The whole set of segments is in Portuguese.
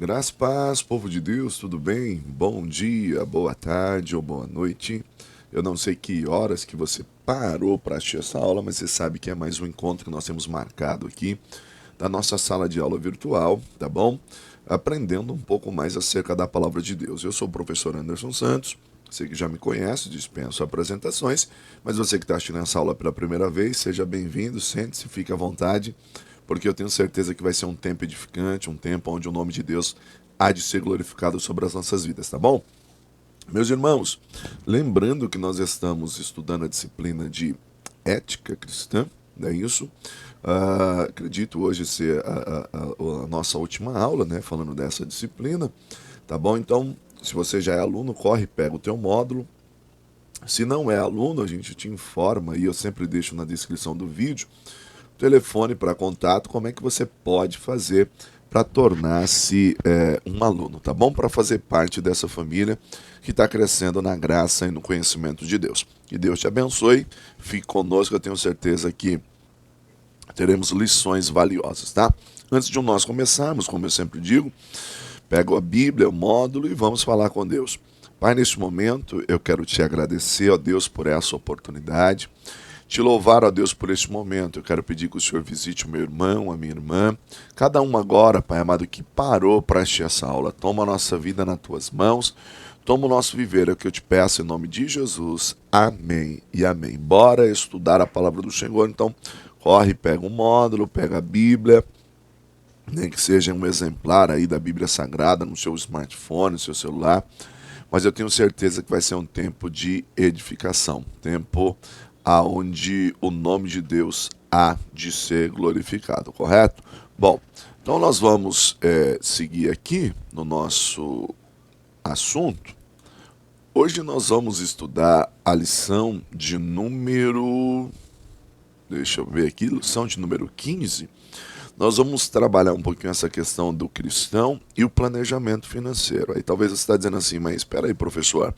Graça e paz, povo de Deus, tudo bem? Bom dia, boa tarde ou boa noite. Eu não sei que horas que você parou para assistir essa aula, mas você sabe que é mais um encontro que nós temos marcado aqui da nossa sala de aula virtual, tá bom? Aprendendo um pouco mais acerca da palavra de Deus. Eu sou o professor Anderson Santos, você que já me conhece, dispenso apresentações, mas você que está assistindo essa aula pela primeira vez, seja bem-vindo, sente-se, fique à vontade, porque eu tenho certeza que vai ser um tempo edificante, um tempo onde o nome de Deus há de ser glorificado sobre as nossas vidas, tá bom? Meus irmãos, lembrando que nós estamos estudando a disciplina de ética cristã, não é isso? Acredito hoje ser a nossa última aula, né, falando dessa disciplina, tá bom? Então, se você já é aluno, corre, pega o teu módulo. Se não é aluno, a gente te informa, e eu sempre deixo na descrição do vídeo, telefone para contato, como é que você pode fazer para tornar-se um aluno, tá bom? Para fazer parte dessa família que está crescendo na graça e no conhecimento de Deus. Que Deus te abençoe, fique conosco, eu tenho certeza que teremos lições valiosas, tá? Antes de nós começarmos, como eu sempre digo, pego a Bíblia, o módulo e vamos falar com Deus. Pai, neste momento eu quero te agradecer, ó Deus, por essa oportunidade, te louvar, ó Deus, por este momento. Eu quero pedir que o Senhor visite o meu irmão, a minha irmã, cada um agora, Pai amado, que parou para assistir essa aula. Toma a nossa vida nas tuas mãos, toma o nosso viver, é o que eu te peço em nome de Jesus. Amém e amém. Bora estudar a palavra do Senhor, então corre, pega um módulo, pega a Bíblia, nem que seja um exemplar aí da Bíblia Sagrada no seu smartphone, no seu celular, mas eu tenho certeza que vai ser um tempo de edificação, tempo aonde o nome de Deus há de ser glorificado, correto? Bom, então nós vamos seguir aqui no nosso assunto. Hoje nós vamos estudar a lição de número... Deixa eu ver aqui, lição de número 15. Nós vamos trabalhar um pouquinho essa questão do cristão e o planejamento financeiro. Aí talvez você está dizendo assim, mas espera aí, professor.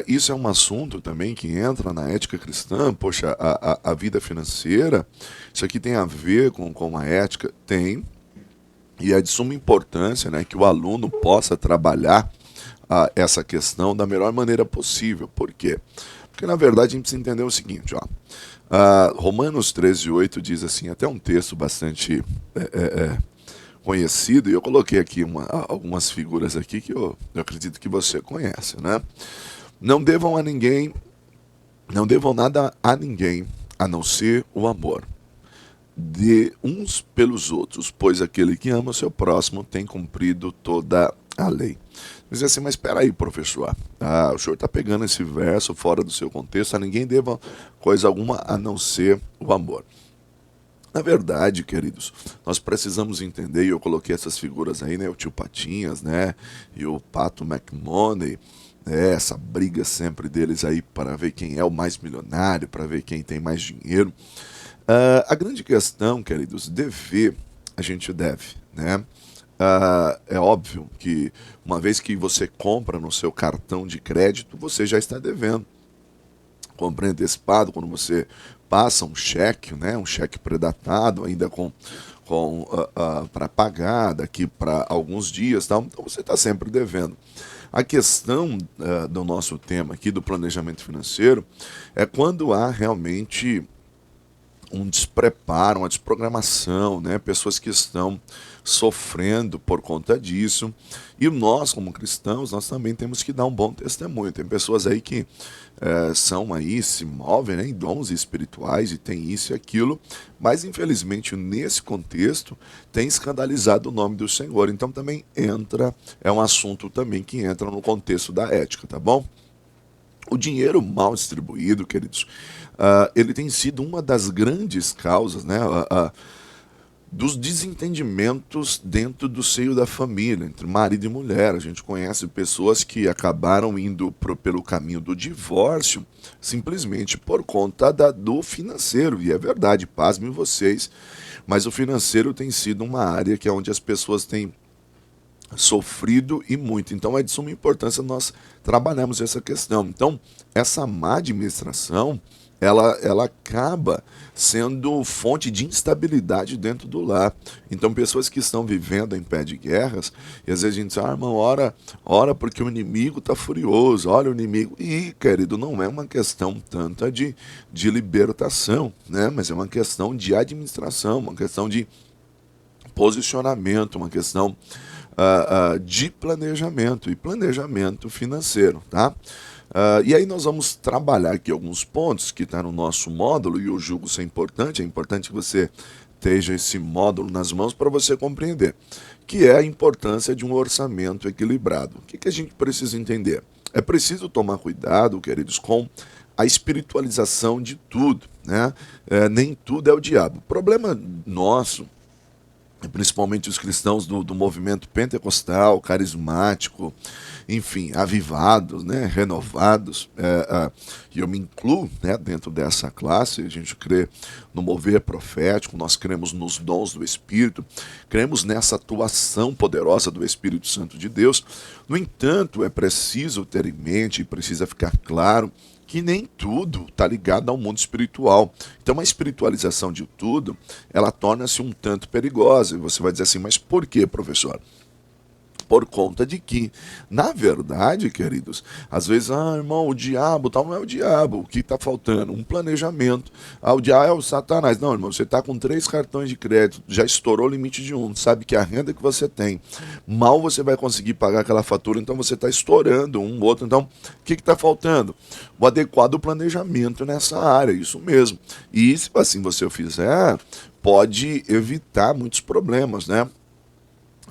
Isso é um assunto também que entra na ética cristã, poxa, a vida financeira, isso aqui tem a ver com a ética? Tem, e é de suma importância, né, que o aluno possa trabalhar essa questão da melhor maneira possível. Por quê? Porque na verdade a gente precisa entender o seguinte, ó. Romanos 13:8 diz assim, até um texto bastante conhecido, e eu coloquei aqui algumas figuras aqui que eu acredito que você conhece, né? Não devam nada a ninguém, a não ser o amor de uns pelos outros, pois aquele que ama o seu próximo tem cumprido toda a lei. Diz assim, mas espera aí, professor, o senhor está pegando esse verso fora do seu contexto, a ninguém deva coisa alguma a não ser o amor. Na verdade, queridos, nós precisamos entender, e eu coloquei essas figuras aí, né, o tio Patinhas, né, e o Pato McMoney, essa briga sempre deles aí para ver quem é o mais milionário, para ver quem tem mais dinheiro. A grande questão, queridos, dever, a gente deve, né? É óbvio que uma vez que você compra no seu cartão de crédito, você já está devendo. Compra antecipado, quando você passa um cheque, né, um cheque predatado, ainda para pagar daqui para alguns dias, tal, então você está sempre devendo. A questão do nosso tema aqui, do planejamento financeiro, é quando há realmente um despreparo, uma desprogramação, né? Pessoas que estão sofrendo por conta disso. E nós, como cristãos, nós também temos que dar um bom testemunho. Tem pessoas aí que são aí, se movem, né, em dons espirituais e tem isso e aquilo, mas infelizmente nesse contexto tem escandalizado o nome do Senhor. Então também é um assunto também que entra no contexto da ética, tá bom? O dinheiro mal distribuído, queridos, ele tem sido uma das grandes causas, né, dos desentendimentos dentro do seio da família, entre marido e mulher. A gente conhece pessoas que acabaram indo pelo caminho do divórcio simplesmente por conta do financeiro. E é verdade, pasmem vocês, mas o financeiro tem sido uma área que é onde as pessoas têm sofrido e muito. Então é de suma importância nós trabalharmos essa questão. Então, essa má administração, ela acaba sendo fonte de instabilidade dentro do lar. Então, pessoas que estão vivendo em pé de guerras, e às vezes a gente diz, irmão, ora porque o inimigo está furioso, olha o inimigo. E, querido, não é uma questão tanta de libertação, né? Mas é uma questão de administração, uma questão de posicionamento, uma questão de planejamento e planejamento financeiro, tá? E aí nós vamos trabalhar aqui alguns pontos que está no nosso módulo, e eu julgo ser importante, é importante que você esteja esse módulo nas mãos para você compreender, que é a importância de um orçamento equilibrado. O que a gente precisa entender? É preciso tomar cuidado, queridos, com a espiritualização de tudo, né? Nem tudo é o diabo. O problema nosso, principalmente os cristãos do movimento pentecostal, carismático, enfim, avivados, né, renovados, e eu me incluo, né, dentro dessa classe. A gente crê no mover profético, nós cremos nos dons do Espírito, cremos nessa atuação poderosa do Espírito Santo de Deus. No entanto, é preciso ter em mente, e precisa ficar claro, que nem tudo está ligado ao mundo espiritual. Então, a espiritualização de tudo, ela torna-se um tanto perigosa. E você vai dizer assim, mas por quê, professor? Por conta de que, na verdade, queridos, às vezes, irmão, o diabo, tal, não é o diabo. O que está faltando? Um planejamento. O diabo é o Satanás. Não, irmão, você está com 3 cartões de crédito, já estourou o limite de um, sabe que a renda que você tem, mal você vai conseguir pagar aquela fatura, então você está estourando um outro. Então, o que está faltando? O adequado planejamento nessa área, isso mesmo. E se assim você o fizer, pode evitar muitos problemas, né?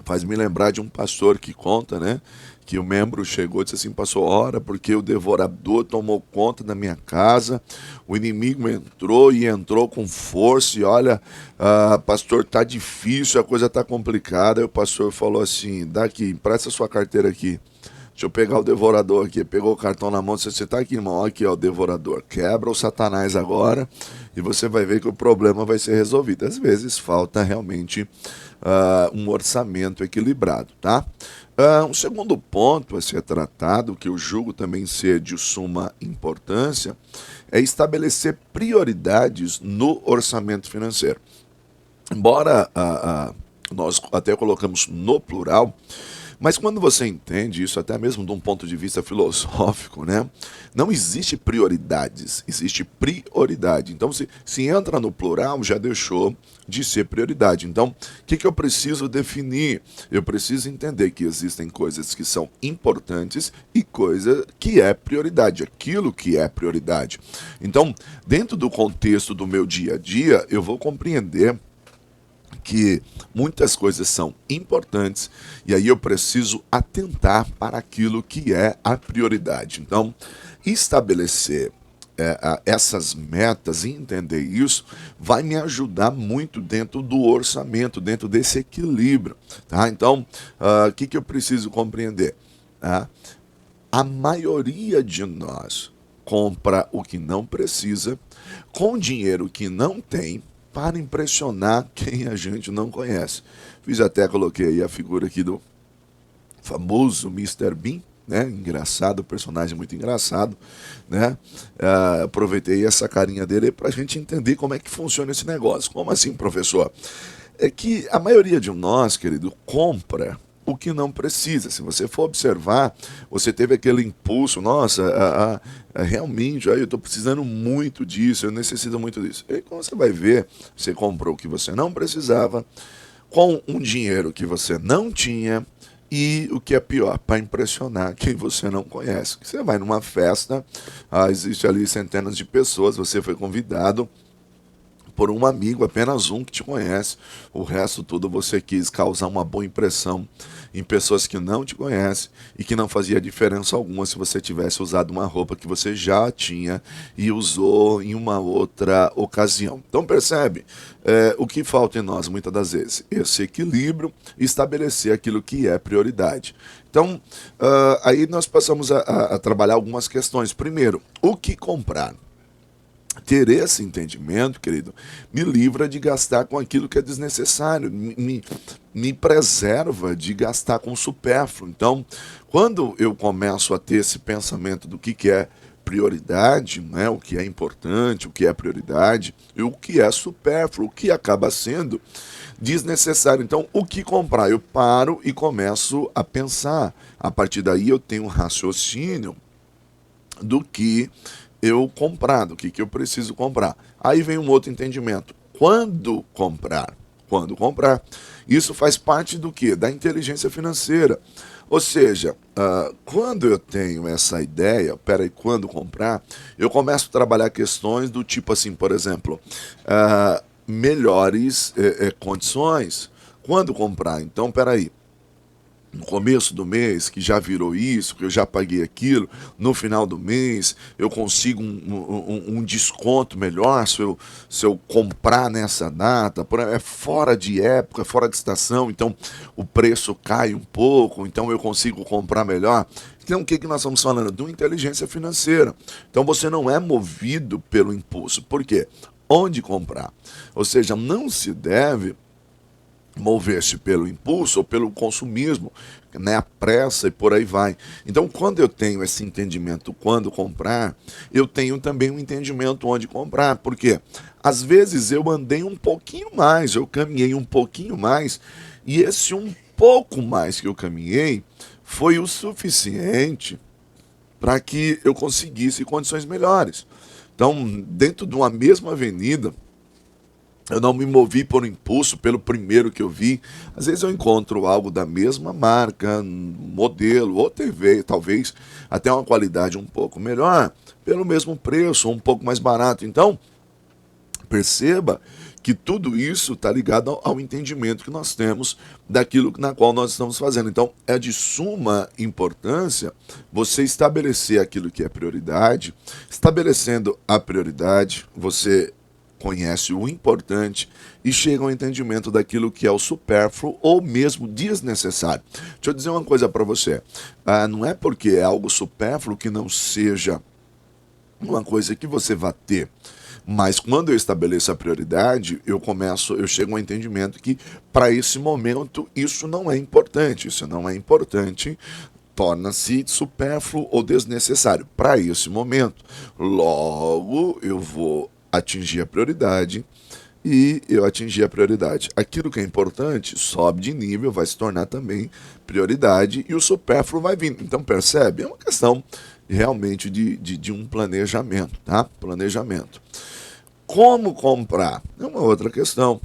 Faz me lembrar de um pastor que conta, né? Que o membro chegou e disse assim, pastor, ora, porque o devorador tomou conta da minha casa, o inimigo entrou com força, e olha, pastor, tá difícil, a coisa tá complicada. Aí o pastor falou assim, daqui, empresta sua carteira aqui. Deixa eu pegar o devorador aqui. Pegou o cartão na mão, você tá aqui, irmão, aqui, ó, o devorador. Quebra o Satanás agora e você vai ver que o problema vai ser resolvido. Às vezes falta realmente um orçamento equilibrado, tá? Um segundo ponto a ser tratado, que eu julgo também ser de suma importância, é estabelecer prioridades no orçamento financeiro. Embora nós até colocamos no plural, mas quando você entende isso, até mesmo de um ponto de vista filosófico, né? Não existe prioridades, existe prioridade. Então, se entra no plural, já deixou de ser prioridade. Então, o que eu preciso definir? Eu preciso entender que existem coisas que são importantes e coisa que é prioridade, aquilo que é prioridade. Então, dentro do contexto do meu dia a dia, eu vou compreender que muitas coisas são importantes e aí eu preciso atentar para aquilo que é a prioridade. Então, estabelecer essas metas e entender isso vai me ajudar muito dentro do orçamento, dentro desse equilíbrio. Tá? Então, o que eu preciso compreender? A maioria de nós compra o que não precisa com dinheiro que não tem, para impressionar quem a gente não conhece. Coloquei aí a figura aqui do famoso Mr. Bean, né? Engraçado, personagem muito engraçado, né? Aproveitei essa carinha dele para a gente entender como é que funciona esse negócio. Como assim, professor? É que a maioria de nós, querido, compra o que não precisa. Se você for observar, você teve aquele impulso, nossa, realmente, eu estou precisando muito disso, eu necessito muito disso. E quando você vai ver, você comprou o que você não precisava, com um dinheiro que você não tinha, e o que é pior, para impressionar quem você não conhece. Você vai numa festa, existe ali centenas de pessoas, você foi convidado por um amigo, apenas um que te conhece, o resto tudo você quis causar uma boa impressão em pessoas que não te conhecem e que não fazia diferença alguma se você tivesse usado uma roupa que você já tinha e usou em uma outra ocasião. Então percebe, o que falta em nós muitas das vezes? Esse equilíbrio, estabelecer aquilo que é prioridade. Então, aí nós passamos a trabalhar algumas questões. Primeiro, o que comprar? Ter esse entendimento, querido, me livra de gastar com aquilo que é desnecessário, me preserva de gastar com supérfluo. Então, quando eu começo a ter esse pensamento do que é prioridade, né, o que é importante, o que é prioridade, e o que é supérfluo, o que acaba sendo desnecessário. Então, o que comprar? Eu paro e começo a pensar. A partir daí eu tenho um raciocínio do que eu comprar, do que eu preciso comprar. Aí vem um outro entendimento. Quando comprar? Quando comprar? Isso faz parte do que? Da inteligência financeira. Ou seja, quando eu tenho essa ideia, peraí, quando comprar, eu começo a trabalhar questões do tipo assim, por exemplo, melhores condições. Quando comprar? Então, peraí, no começo do mês, que já virou isso, que eu já paguei aquilo, no final do mês eu consigo um desconto melhor se eu comprar nessa data, é fora de época, fora de estação, então o preço cai um pouco, então eu consigo comprar melhor. Então o que nós estamos falando? De uma inteligência financeira. Então você não é movido pelo impulso. Por quê? Onde comprar? Ou seja, não se deve mover-se pelo impulso ou pelo consumismo, né, a pressa e por aí vai. Então, quando eu tenho esse entendimento quando comprar, eu tenho também um entendimento onde comprar, porque às vezes eu andei um pouquinho mais, eu caminhei um pouquinho mais, e esse um pouco mais que eu caminhei foi o suficiente para que eu conseguisse condições melhores. Então, dentro de uma mesma avenida, eu não me movi por impulso, pelo primeiro que eu vi. Às vezes eu encontro algo da mesma marca, modelo, ou TV, talvez até uma qualidade um pouco melhor, pelo mesmo preço, um pouco mais barato. Então, perceba que tudo isso está ligado ao entendimento que nós temos daquilo na qual nós estamos fazendo. Então, é de suma importância você estabelecer aquilo que é prioridade. Estabelecendo a prioridade, você conhece o importante e chega ao entendimento daquilo que é o supérfluo ou mesmo desnecessário. Deixa eu dizer uma coisa para você. Não é porque é algo supérfluo que não seja uma coisa que você vai ter. Mas quando eu estabeleço a prioridade, eu chego ao entendimento que para esse momento isso não é importante. Isso não é importante, torna-se supérfluo ou desnecessário para esse momento. Logo, eu vou atingir a prioridade e eu atingir a prioridade. Aquilo que é importante sobe de nível, vai se tornar também prioridade e o supérfluo vai vindo. Então, percebe? É uma questão realmente de um planejamento, tá? Planejamento. Como comprar? É uma outra questão.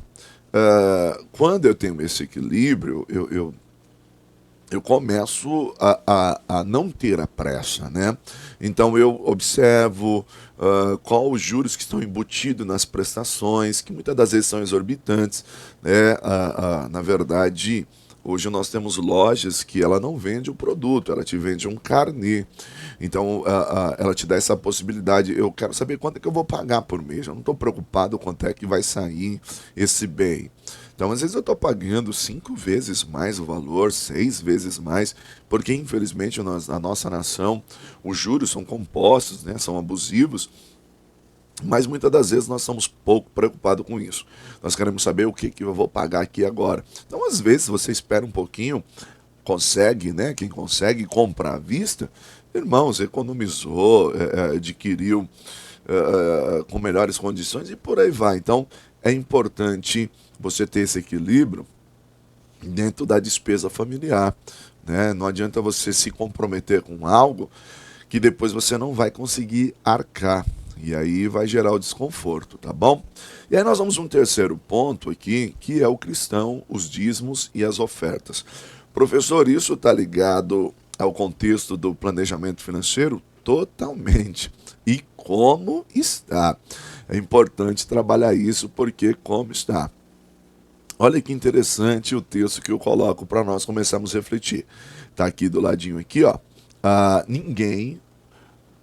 Quando eu tenho esse equilíbrio, eu começo a não ter a pressa, né? Então eu observo qual os juros que estão embutidos nas prestações, que muitas das vezes são exorbitantes, né? Na verdade, hoje nós temos lojas que ela não vende o produto, ela te vende um carnê. Então ela te dá essa possibilidade. Eu quero saber quanto é que eu vou pagar por mês. Eu não estou preocupado quanto é que vai sair esse bem. Então, às vezes eu estou pagando 5 vezes mais o valor, 6 vezes mais, porque infelizmente na nossa nação os juros são compostos, né, são abusivos, mas muitas das vezes nós somos pouco preocupados com isso. Nós queremos saber o que eu vou pagar aqui agora. Então, às vezes você espera um pouquinho, consegue, né? Quem consegue comprar à vista, irmãos, economizou, adquiriu com melhores condições e por aí vai. Então, é importante você ter esse equilíbrio dentro da despesa familiar, né? Não adianta você se comprometer com algo que depois você não vai conseguir arcar. E aí vai gerar o desconforto, tá bom? E aí nós vamos um terceiro ponto aqui, que é o cristão, os dízimos e as ofertas. Professor, isso está ligado ao contexto do planejamento financeiro? Totalmente. E como está? É importante trabalhar isso, porque como está? Olha que interessante o texto que eu coloco para nós começarmos a refletir. Está aqui do ladinho aqui, ó. Ninguém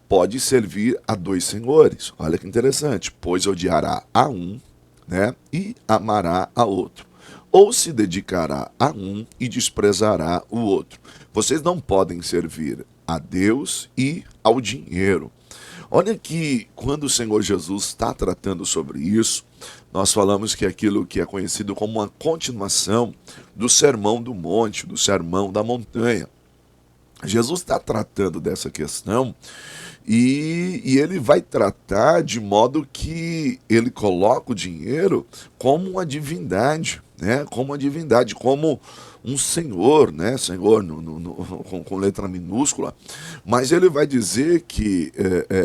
pode servir a dois senhores. Olha que interessante. Pois odiará a um, né, e amará a outro. Ou se dedicará a um e desprezará o outro. Vocês não podem servir a Deus e ao dinheiro. Olha que quando o Senhor Jesus está tratando sobre isso, nós falamos que aquilo que é conhecido como uma continuação do Sermão do Monte, do Sermão da Montanha. Jesus está tratando dessa questão e ele vai tratar de modo que ele coloca o dinheiro como uma divindade, né? Como uma divindade, como um senhor, né? Senhor com letra minúscula, mas ele vai dizer que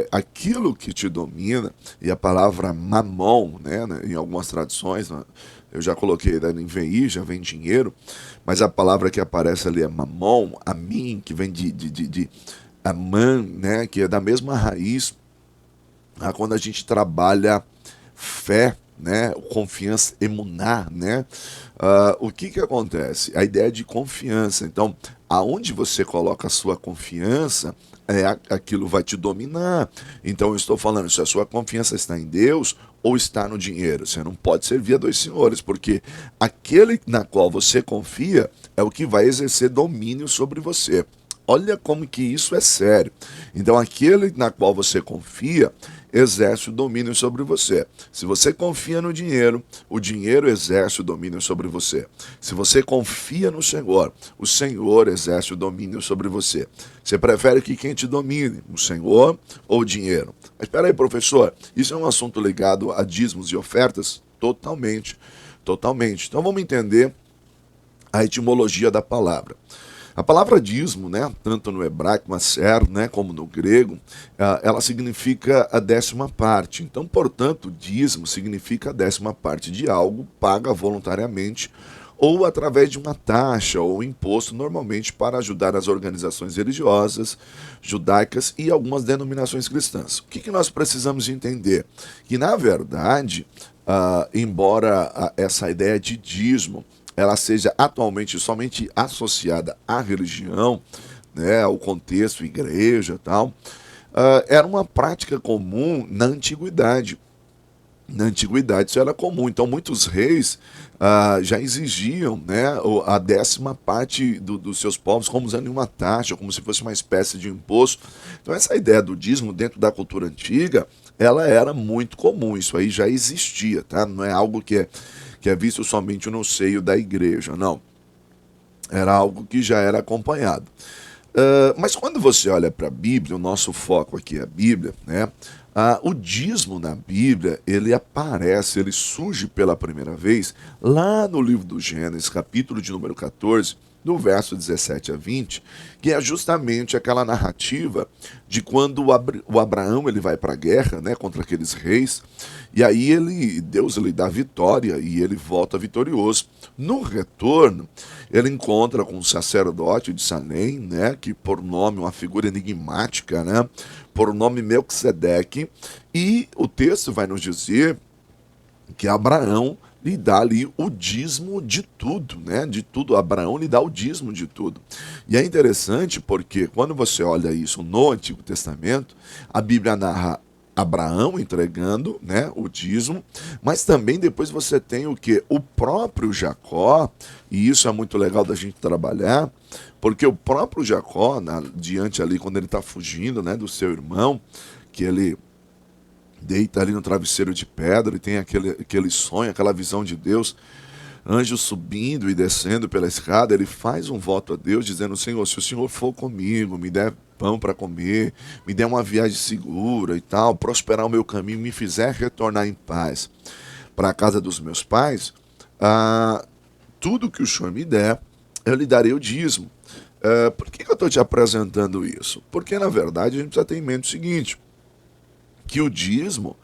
aquilo que te domina, e a palavra mamon, né? Em algumas traduções, né, eu já coloquei né, em VI, já vem dinheiro, mas a palavra que aparece ali é mamon, a mim, que vem de Amã, né, que é da mesma raiz, quando a gente trabalha fé, né, confiança, emuná, né, o que que acontece? A ideia de confiança. Então, aonde você coloca a sua confiança, aquilo vai te dominar. Então, eu estou falando, se a sua confiança está em Deus ou está no dinheiro, você não pode servir a dois senhores, porque aquele na qual você confia é o que vai exercer domínio sobre você. Olha como que isso é sério. Então, aquele na qual você confia exerce o domínio sobre você. Se você confia no dinheiro, o dinheiro exerce o domínio sobre você. Se você confia no Senhor, o Senhor exerce o domínio sobre você. Você prefere que quem te domine, o Senhor ou o dinheiro? Mas espera aí, professor, isso é um assunto ligado a dízimos e ofertas? Totalmente, totalmente. Então vamos entender a etimologia da palavra. A palavra dízimo, né, tanto no hebraico, maser, né, como no grego, ela significa a 10ª parte. Então, portanto, dízimo significa a 10ª parte de algo paga voluntariamente ou através de uma taxa ou imposto, normalmente para ajudar as organizações religiosas, judaicas e algumas denominações cristãs. O que nós precisamos entender? Que, na verdade, embora essa ideia de dízimo ela seja atualmente somente associada à religião, né, ao contexto igreja e tal, era uma prática comum na antiguidade. Na antiguidade isso era comum, então muitos reis já exigiam né, a 10ª parte dos seus povos como usando uma taxa, como se fosse uma espécie de imposto. Então essa ideia do dízimo dentro da cultura antiga, ela era muito comum, isso aí já existia, tá? Não é algo que é visto somente no seio da igreja, não. Era algo que já era acompanhado. Mas quando você olha para a Bíblia, o nosso foco aqui é a Bíblia, né? O dízimo na Bíblia, ele aparece, ele surge pela primeira vez lá no livro do Gênesis, capítulo de número 14, do verso 17 a 20, que é justamente aquela narrativa de quando o Abraão ele vai para a guerra, né, contra aqueles reis, e aí Deus lhe dá vitória e ele volta vitorioso. No retorno, ele encontra com um sacerdote de Salém, né, que por nome, uma figura enigmática, né, por nome Melquisedeque, e o texto vai nos dizer que Abraão lhe dá ali o dízimo de tudo, né? De tudo. Abraão lhe dá o dízimo de tudo. E é interessante porque quando você olha isso no Antigo Testamento, a Bíblia narra Abraão entregando, né, o dízimo, mas também depois você tem o que? O próprio Jacó, e isso é muito legal da gente trabalhar, porque o próprio Jacó, diante ali, quando ele está fugindo, né, do seu irmão, que ele deita ali no travesseiro de pedra e tem aquele sonho, aquela visão de Deus, anjos subindo e descendo pela escada, ele faz um voto a Deus dizendo: Senhor, se o Senhor for comigo, me der pão para comer, me der uma viagem segura e tal, prosperar o meu caminho, me fizer retornar em paz para a casa dos meus pais, tudo que o Senhor me der, eu lhe darei o dízimo. Por que eu estou te apresentando isso? Porque, na verdade, a gente precisa ter em mente o seguinte, que o dízimo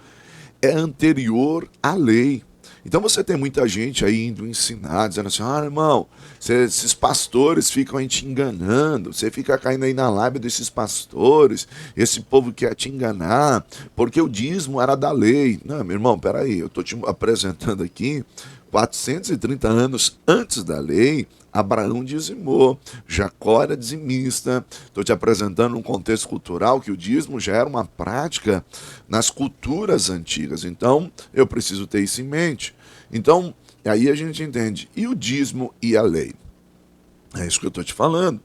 é anterior à lei. Então você tem muita gente aí indo ensinar, dizendo assim: irmão, esses pastores ficam aí te enganando, você fica caindo aí na lábia desses pastores, esse povo quer te enganar, porque o dízimo era da lei. Não, meu irmão, peraí, eu estou te apresentando aqui 430 anos antes da lei, Abraão dizimou, Jacó era dizimista. Estou te apresentando um contexto cultural que o dízimo já era uma prática nas culturas antigas. Então, eu preciso ter isso em mente. Então, aí a gente entende. E o dízimo e a lei? É isso que eu estou te falando.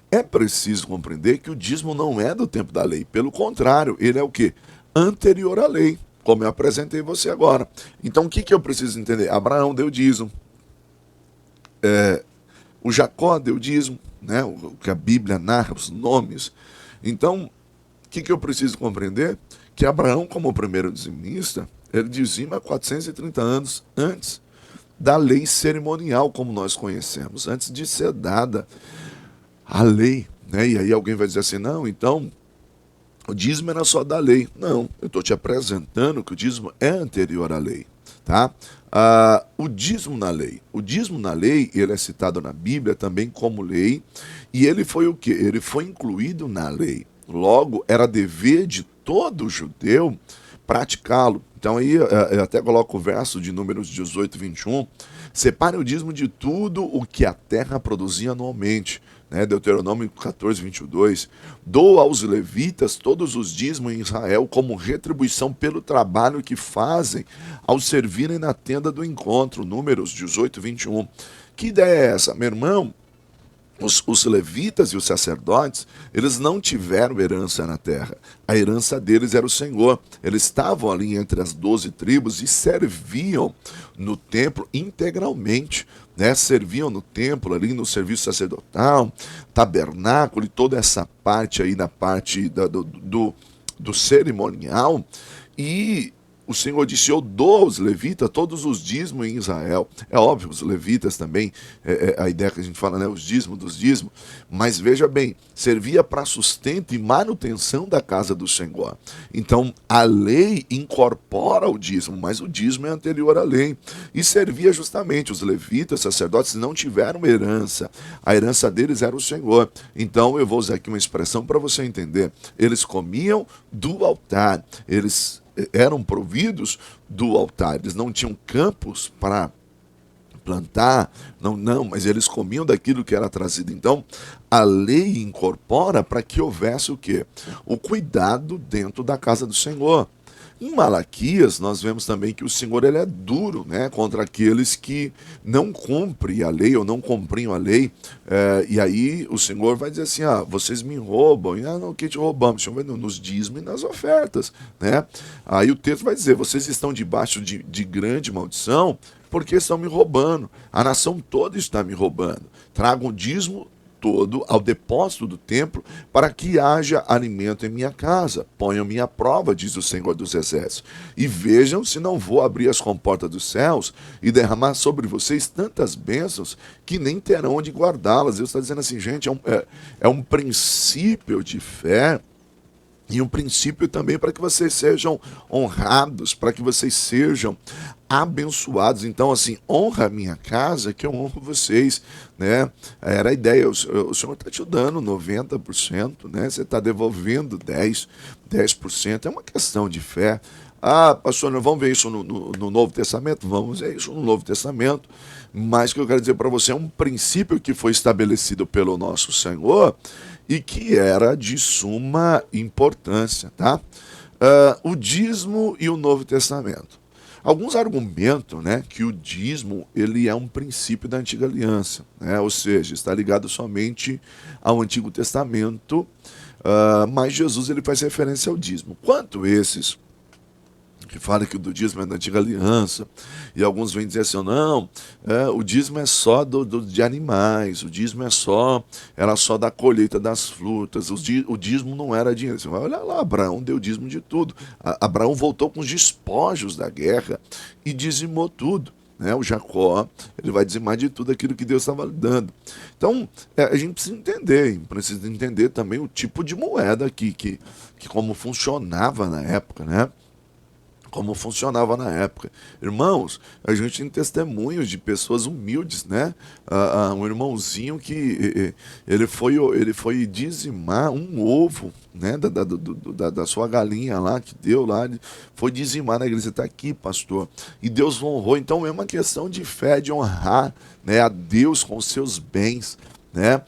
É preciso compreender que o dízimo não é do tempo da lei. Pelo contrário, ele é o quê? Anterior à lei, como eu apresentei você agora. Então, o que eu preciso entender? Abraão deu dízimo. O Jacó deu dízimo, né? O que a Bíblia narra, os nomes. Então, o que eu preciso compreender? Que Abraão, como o primeiro dizimista, ele dizima 430 anos antes da lei cerimonial, como nós conhecemos, antes de ser dada a lei. Né? E aí alguém vai dizer assim, não, então o dízimo era só da lei. Não, eu estou te apresentando que o dízimo é anterior à lei. Tá? O dízimo na lei. O dízimo na lei, ele é citado na Bíblia também como lei, e ele foi o quê? Ele foi incluído na lei. Logo, era dever de todo judeu praticá-lo. Então aí eu até coloco o verso de Números 18, 21. Separe o dízimo de tudo o que a terra produzia anualmente. Né? Deuteronômio 14, 22. Doa aos levitas todos os dízimos em Israel como retribuição pelo trabalho que fazem ao servirem na tenda do encontro. Números 18, 21. Que ideia é essa, meu irmão? Os levitas e os sacerdotes, eles não tiveram herança na terra. A herança deles era o Senhor. Eles estavam ali entre as 12 tribos e serviam no templo integralmente. Né? Serviam no templo, ali no serviço sacerdotal, tabernáculo e toda essa parte aí na parte do cerimonial. E o Senhor disse, eu dou aos levitas todos os dízimos em Israel. É óbvio, os levitas também, a ideia que a gente fala, né, os dízimos dos dízimos, mas veja bem, servia para sustento e manutenção da casa do Senhor. Então, a lei incorpora o dízimo, mas o dízimo é anterior à lei. E servia justamente, os levitas, sacerdotes, não tiveram herança. A herança deles era o Senhor. Então, eu vou usar aqui uma expressão para você entender. Eles comiam do altar, eles eram providos do altar, eles não tinham campos para plantar, não, mas eles comiam daquilo que era trazido. Então, a lei incorpora para que houvesse o quê? O cuidado dentro da casa do Senhor. Em Malaquias, nós vemos também que o Senhor ele é duro, né, contra aqueles que não cumprem a lei ou não cumpriam a lei. E aí o Senhor vai dizer assim, vocês me roubam. E não, o que te roubamos? O Senhor vai nos dízimos e nas ofertas. Né? Aí o texto vai dizer, vocês estão debaixo de grande maldição porque estão me roubando. A nação toda está me roubando. Tragam o dízimo todo ao depósito do templo, para que haja alimento em minha casa. Ponham-me à prova, diz o Senhor dos Exércitos, e vejam se não vou abrir as comportas dos céus e derramar sobre vocês tantas bênçãos que nem terão onde guardá-las. Deus está dizendo assim, gente, é um princípio de fé e um princípio também para que vocês sejam honrados, para que vocês sejam abençoados. Então, assim, honra a minha casa, que eu honro vocês, né? Era a ideia, o Senhor está te dando 90%, né? Você está devolvendo 10%, é uma questão de fé. Pastor, nós vamos ver isso no Novo Testamento? Vamos ver isso no Novo Testamento, mas o que eu quero dizer para você é um princípio que foi estabelecido pelo nosso Senhor e que era de suma importância, tá? O dízimo e o Novo Testamento. Alguns argumentam, né, que o dízimo ele é um princípio da Antiga Aliança, né, ou seja, está ligado somente ao Antigo Testamento, mas Jesus ele faz referência ao dízimo. Quanto esses que fala que o dízimo é da Antiga Aliança, e alguns vêm dizer assim, não, o dízimo é só de animais, o dízimo era só da colheita das frutas, o dízimo não era dinheiro. Você vai olhar lá, Abraão deu dízimo de tudo. Abraão voltou com os despojos da guerra e dizimou tudo. Né? O Jacó, ele vai dizimar de tudo aquilo que Deus estava lhe dando. Então, a gente precisa entender também o tipo de moeda que como funcionava na época, né? Como funcionava na época. Irmãos, a gente tem testemunhos de pessoas humildes, né? Um irmãozinho que ele foi dizimar um ovo, né? Da sua galinha lá, que deu lá, ele foi dizimar na igreja, está aqui, pastor. E Deus honrou. Então é uma questão de fé, de honrar, né, a Deus com os seus bens. Né?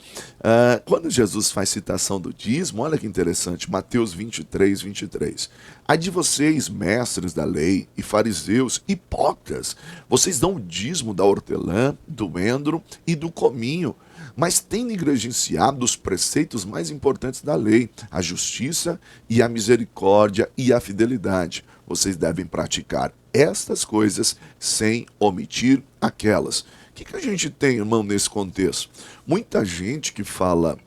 Quando Jesus faz citação do dízimo, olha que interessante, Mateus 23, 23. Ai de vocês, mestres da lei e fariseus, hipócritas, vocês dão o dízimo da hortelã, do endro e do cominho, mas têm negligenciado os preceitos mais importantes da lei, a justiça e a misericórdia e a fidelidade. Vocês devem praticar estas coisas sem omitir aquelas. que a gente tem, irmão, nesse contexto? Muita gente que fala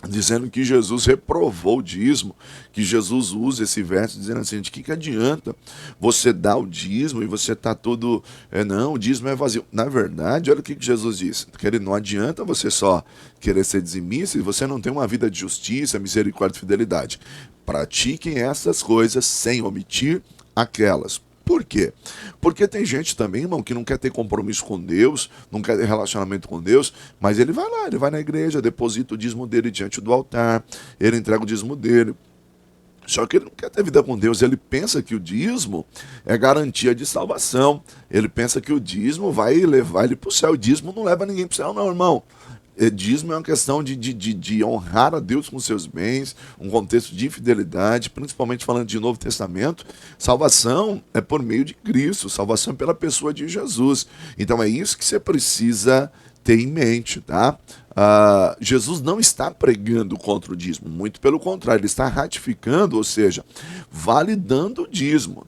dizendo que Jesus reprovou o dízimo, que Jesus usa esse verso dizendo assim, de que adianta você dar o dízimo e você tá todo, não, o dízimo é vazio. Na verdade, olha o que Jesus disse, que ele não adianta você só querer ser dizimista e você não tem uma vida de justiça, misericórdia e fidelidade. Pratiquem essas coisas sem omitir aquelas. Por quê? Porque tem gente também, irmão, que não quer ter compromisso com Deus, não quer ter relacionamento com Deus, mas ele vai lá, ele vai na igreja, deposita o dízimo dele diante do altar, ele entrega o dízimo dele. Só que ele não quer ter vida com Deus, ele pensa que o dízimo é garantia de salvação, ele pensa que o dízimo vai levar ele para o céu, o dízimo não leva ninguém para o céu não, irmão. Dízimo é uma questão de honrar a Deus com seus bens, um contexto de fidelidade, principalmente falando de Novo Testamento. Salvação é por meio de Cristo, salvação é pela pessoa de Jesus. Então é isso que você precisa ter em mente, tá? Jesus não está pregando contra o dízimo, muito pelo contrário, ele está ratificando, ou seja, validando o dízimo.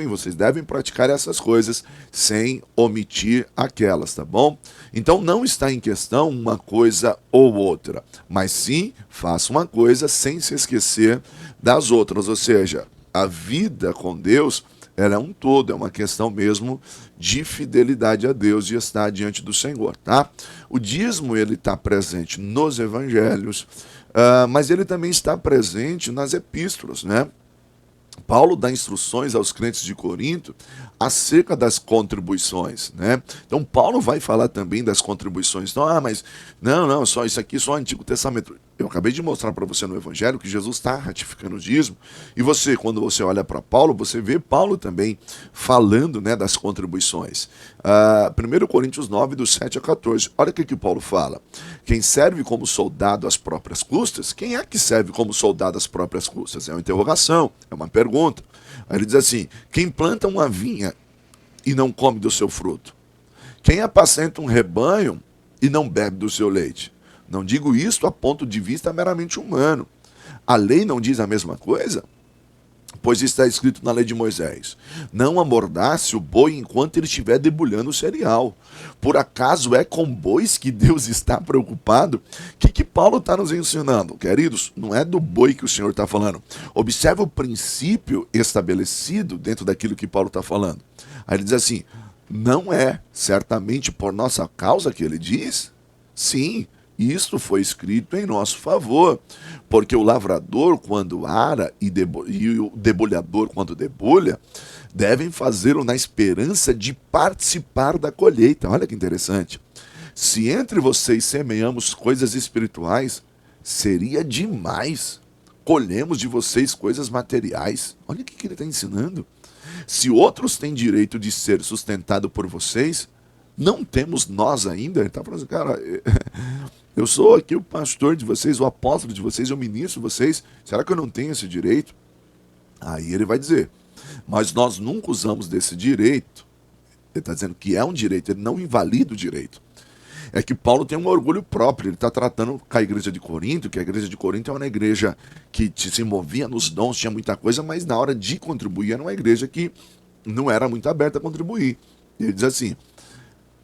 Vocês devem praticar essas coisas sem omitir aquelas, tá bom? Então não está em questão uma coisa ou outra, mas sim faça uma coisa sem se esquecer das outras, ou seja, a vida com Deus ela é um todo, é uma questão mesmo de fidelidade a Deus e estar diante do Senhor, tá? O dízimo, ele está presente nos evangelhos, mas ele também está presente nas epístolas, né? Paulo dá instruções aos crentes de Corinto acerca das contribuições, né? Então Paulo vai falar também das contribuições. Então, mas não, só isso aqui só o Antigo Testamento. Eu acabei de mostrar para você no Evangelho que Jesus está ratificando o dízimo. E você, quando você olha para Paulo, você vê Paulo também falando, né, das contribuições. 1 Coríntios 9, do 7 a 14. Olha o que Paulo fala. Quem serve como soldado às próprias custas? Quem é que serve como soldado às próprias custas? É uma interrogação, é uma pergunta. Aí ele diz assim, quem planta uma vinha e não come do seu fruto? Quem apacenta um rebanho e não bebe do seu leite? Não digo isto a ponto de vista meramente humano. A lei não diz a mesma coisa? Pois está escrito na lei de Moisés, não amordace o boi enquanto ele estiver debulhando o cereal. Por acaso é com bois que Deus está preocupado? O que Paulo está nos ensinando? Queridos, não é do boi que o Senhor está falando. Observe o princípio estabelecido dentro daquilo que Paulo está falando. Aí ele diz assim, não é certamente por nossa causa que ele diz? Sim, isto foi escrito em nosso favor, porque o lavrador, quando ara, e o debulhador, quando debulha, devem fazê-lo na esperança de participar da colheita. Olha que interessante. Se entre vocês semeamos coisas espirituais, seria demais. Colhemos de vocês coisas materiais. Olha o que ele está ensinando. Se outros têm direito de ser sustentado por vocês, não temos nós ainda? Ele está falando assim, cara, eu sou aqui o pastor de vocês, o apóstolo de vocês, eu ministro vocês, será que eu não tenho esse direito? Aí ele vai dizer, mas nós nunca usamos desse direito. Ele está dizendo que é um direito, ele não invalida o direito. É que Paulo tem um orgulho próprio, ele está tratando com a igreja de Corinto, que a igreja de Corinto é uma igreja que se movia nos dons, tinha muita coisa, mas na hora de contribuir era uma igreja que não era muito aberta a contribuir. Ele diz assim,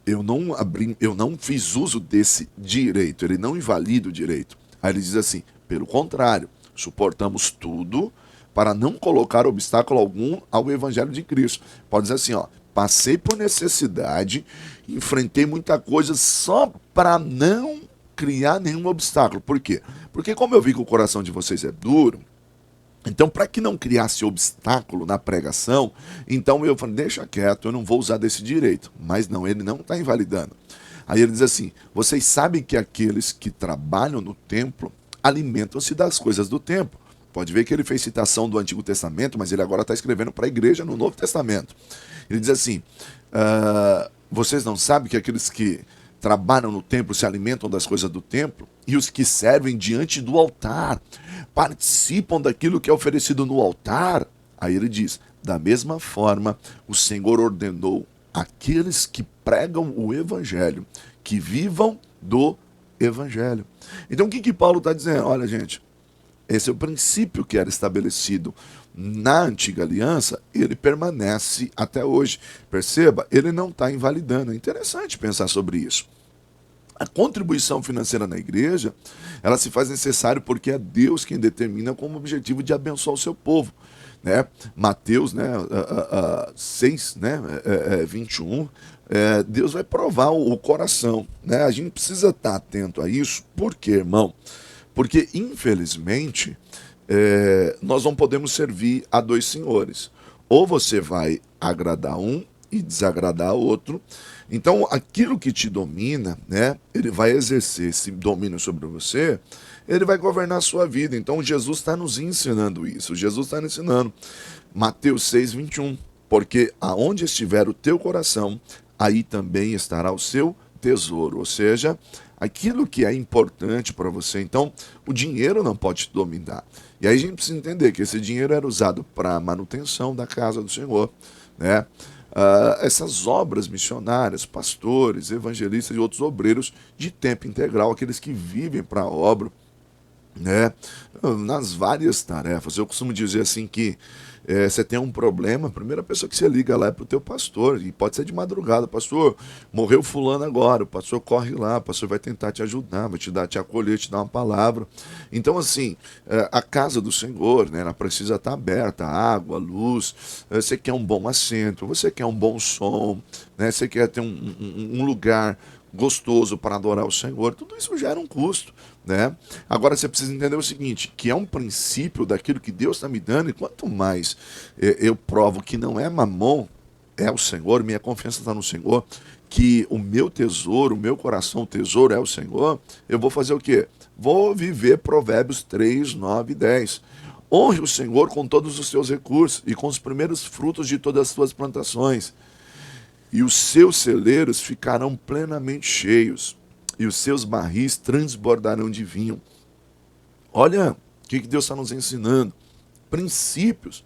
eu não fiz uso desse direito, ele não invalida o direito. Aí ele diz assim, pelo contrário, suportamos tudo para não colocar obstáculo algum ao evangelho de Cristo. Pode dizer assim, passei por necessidade, enfrentei muita coisa só para não criar nenhum obstáculo. Por quê? Porque como eu vi que o coração de vocês é duro, então, para que não criasse obstáculo na pregação, então eu falei, deixa quieto, eu não vou usar desse direito. Mas não, ele não está invalidando. Aí ele diz assim, vocês sabem que aqueles que trabalham no templo alimentam-se das coisas do templo. Pode ver que ele fez citação do Antigo Testamento, mas ele agora está escrevendo para a igreja no Novo Testamento. Ele diz assim, vocês não sabem que aqueles que trabalham no templo se alimentam das coisas do templo? E os que servem diante do altar participam daquilo que é oferecido no altar? Aí ele diz, da mesma forma, o Senhor ordenou aqueles que pregam o evangelho, que vivam do evangelho. Então o que Paulo está dizendo? Olha, gente, Esse é o princípio que era estabelecido na antiga aliança, ele permanece até hoje. Perceba, ele não está invalidando. É interessante pensar sobre isso. A contribuição financeira na igreja, ela se faz necessária porque é Deus quem determina como objetivo de abençoar o seu povo. Né? Mateus 6, 21, Deus vai provar o coração. Né? A gente precisa estar atento a isso. Por quê, irmão? Porque, infelizmente, nós não podemos servir a dois senhores. Ou você vai agradar um e desagradar outro. Então, aquilo que te domina, né, ele vai exercer esse domínio sobre você, ele vai governar a sua vida. Então, Jesus está nos ensinando isso. Jesus está nos ensinando. Mateus 6, 21. Porque aonde estiver o teu coração, aí também estará o seu tesouro. Ou seja, aquilo que é importante para você. Então, o dinheiro não pode te dominar. E aí a gente precisa entender que esse dinheiro era usado para a manutenção da casa do Senhor, né? Essas obras missionárias, pastores, evangelistas e outros obreiros de tempo integral, aqueles que vivem para a obra, né, nas várias tarefas. Eu costumo dizer assim que você tem um problema, a primeira pessoa que você liga lá é para o teu pastor, e pode ser de madrugada: pastor, morreu fulano agora, o pastor corre lá, o pastor vai tentar te ajudar, vai te acolher, te dar uma palavra. Então, assim, a casa do Senhor, né, ela precisa estar aberta, água, luz, você quer um bom assento, você quer um bom som, né, você quer ter um lugar gostoso para adorar o Senhor, tudo isso gera um custo, né? Agora você precisa entender o seguinte, que é um princípio daquilo que Deus está me dando, e quanto mais eu provo que não é mamon, é o Senhor, minha confiança está no Senhor, que o meu tesouro, o meu coração, o tesouro é o Senhor, eu vou fazer o quê? Vou viver Provérbios 3, 9 e 10. Honre o Senhor com todos os seus recursos e com os primeiros frutos de todas as suas plantações, e os seus celeiros ficarão plenamente cheios, e os seus barris transbordarão de vinho. Olha o que Deus está nos ensinando. Princípios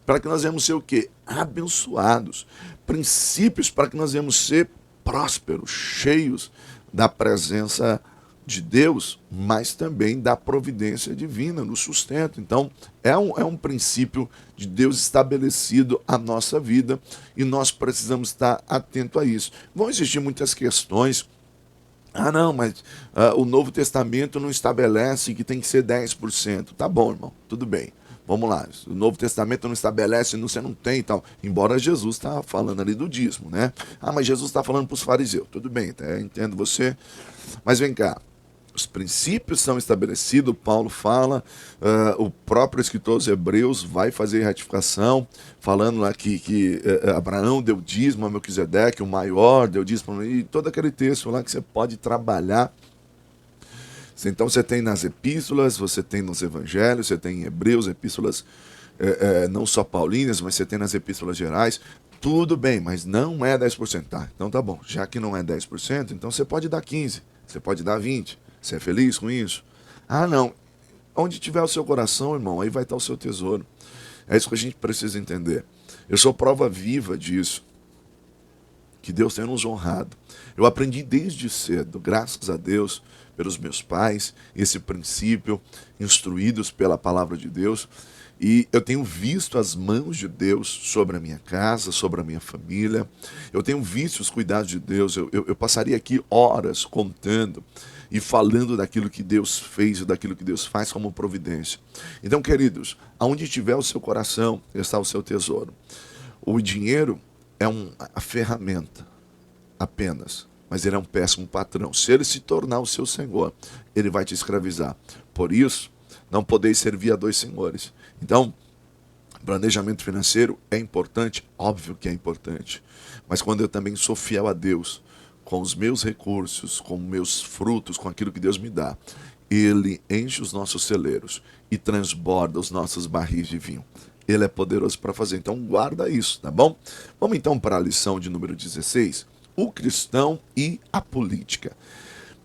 para que nós venhamos ser o quê? Abençoados. Princípios para que nós venhamos ser prósperos, cheios da presença de Deus, mas também da providência divina, no sustento. Então, é um princípio de Deus estabelecido à nossa vida, e nós precisamos estar atento a isso. Vão existir muitas questões. Não, mas o Novo Testamento não estabelece que tem que ser 10%. Tá bom, irmão, tudo bem. Vamos lá, o Novo Testamento não estabelece, você não tem e tal. Embora Jesus está falando ali do dízimo, né? Mas Jesus está falando para os fariseus. Tudo bem, entendo você. Mas vem cá. Os princípios são estabelecidos, Paulo fala, o próprio escritor aos Hebreus vai fazer retificação, falando lá que Abraão deu dízimo a Melquisedeque, o maior deu dízimo, e todo aquele texto lá que você pode trabalhar. Então você tem nas epístolas, você tem nos evangelhos, você tem em Hebreus, epístolas não só paulinas, mas você tem nas epístolas gerais. Tudo bem, mas não é 10%. Tá, então tá bom, já que não é 10%, então você pode dar 15%, você pode dar 20%. Você é feliz com isso? Não. Onde tiver o seu coração, irmão, aí vai estar o seu tesouro. É isso que a gente precisa entender. Eu sou prova viva disso, que Deus tem nos honrado. Eu aprendi desde cedo, graças a Deus, pelos meus pais, esse princípio, instruídos pela palavra de Deus, e eu tenho visto as mãos de Deus sobre a minha casa, sobre a minha família. Eu tenho visto os cuidados de Deus. Eu passaria aqui horas contando e falando daquilo que Deus fez e daquilo que Deus faz como providência. Então, queridos, aonde tiver o seu coração, está o seu tesouro. O dinheiro é a ferramenta apenas, mas ele é um péssimo patrão. Se ele se tornar o seu senhor, ele vai te escravizar. Por isso, não podeis servir a dois senhores. Então, planejamento financeiro é importante? Óbvio que é importante. Mas quando eu também sou fiel a Deus, com os meus recursos, com meus frutos, com aquilo que Deus me dá, Ele enche os nossos celeiros e transborda os nossos barris de vinho. Ele é poderoso para fazer. Então guarda isso, tá bom? Vamos então para a lição de número 16. O cristão e a política.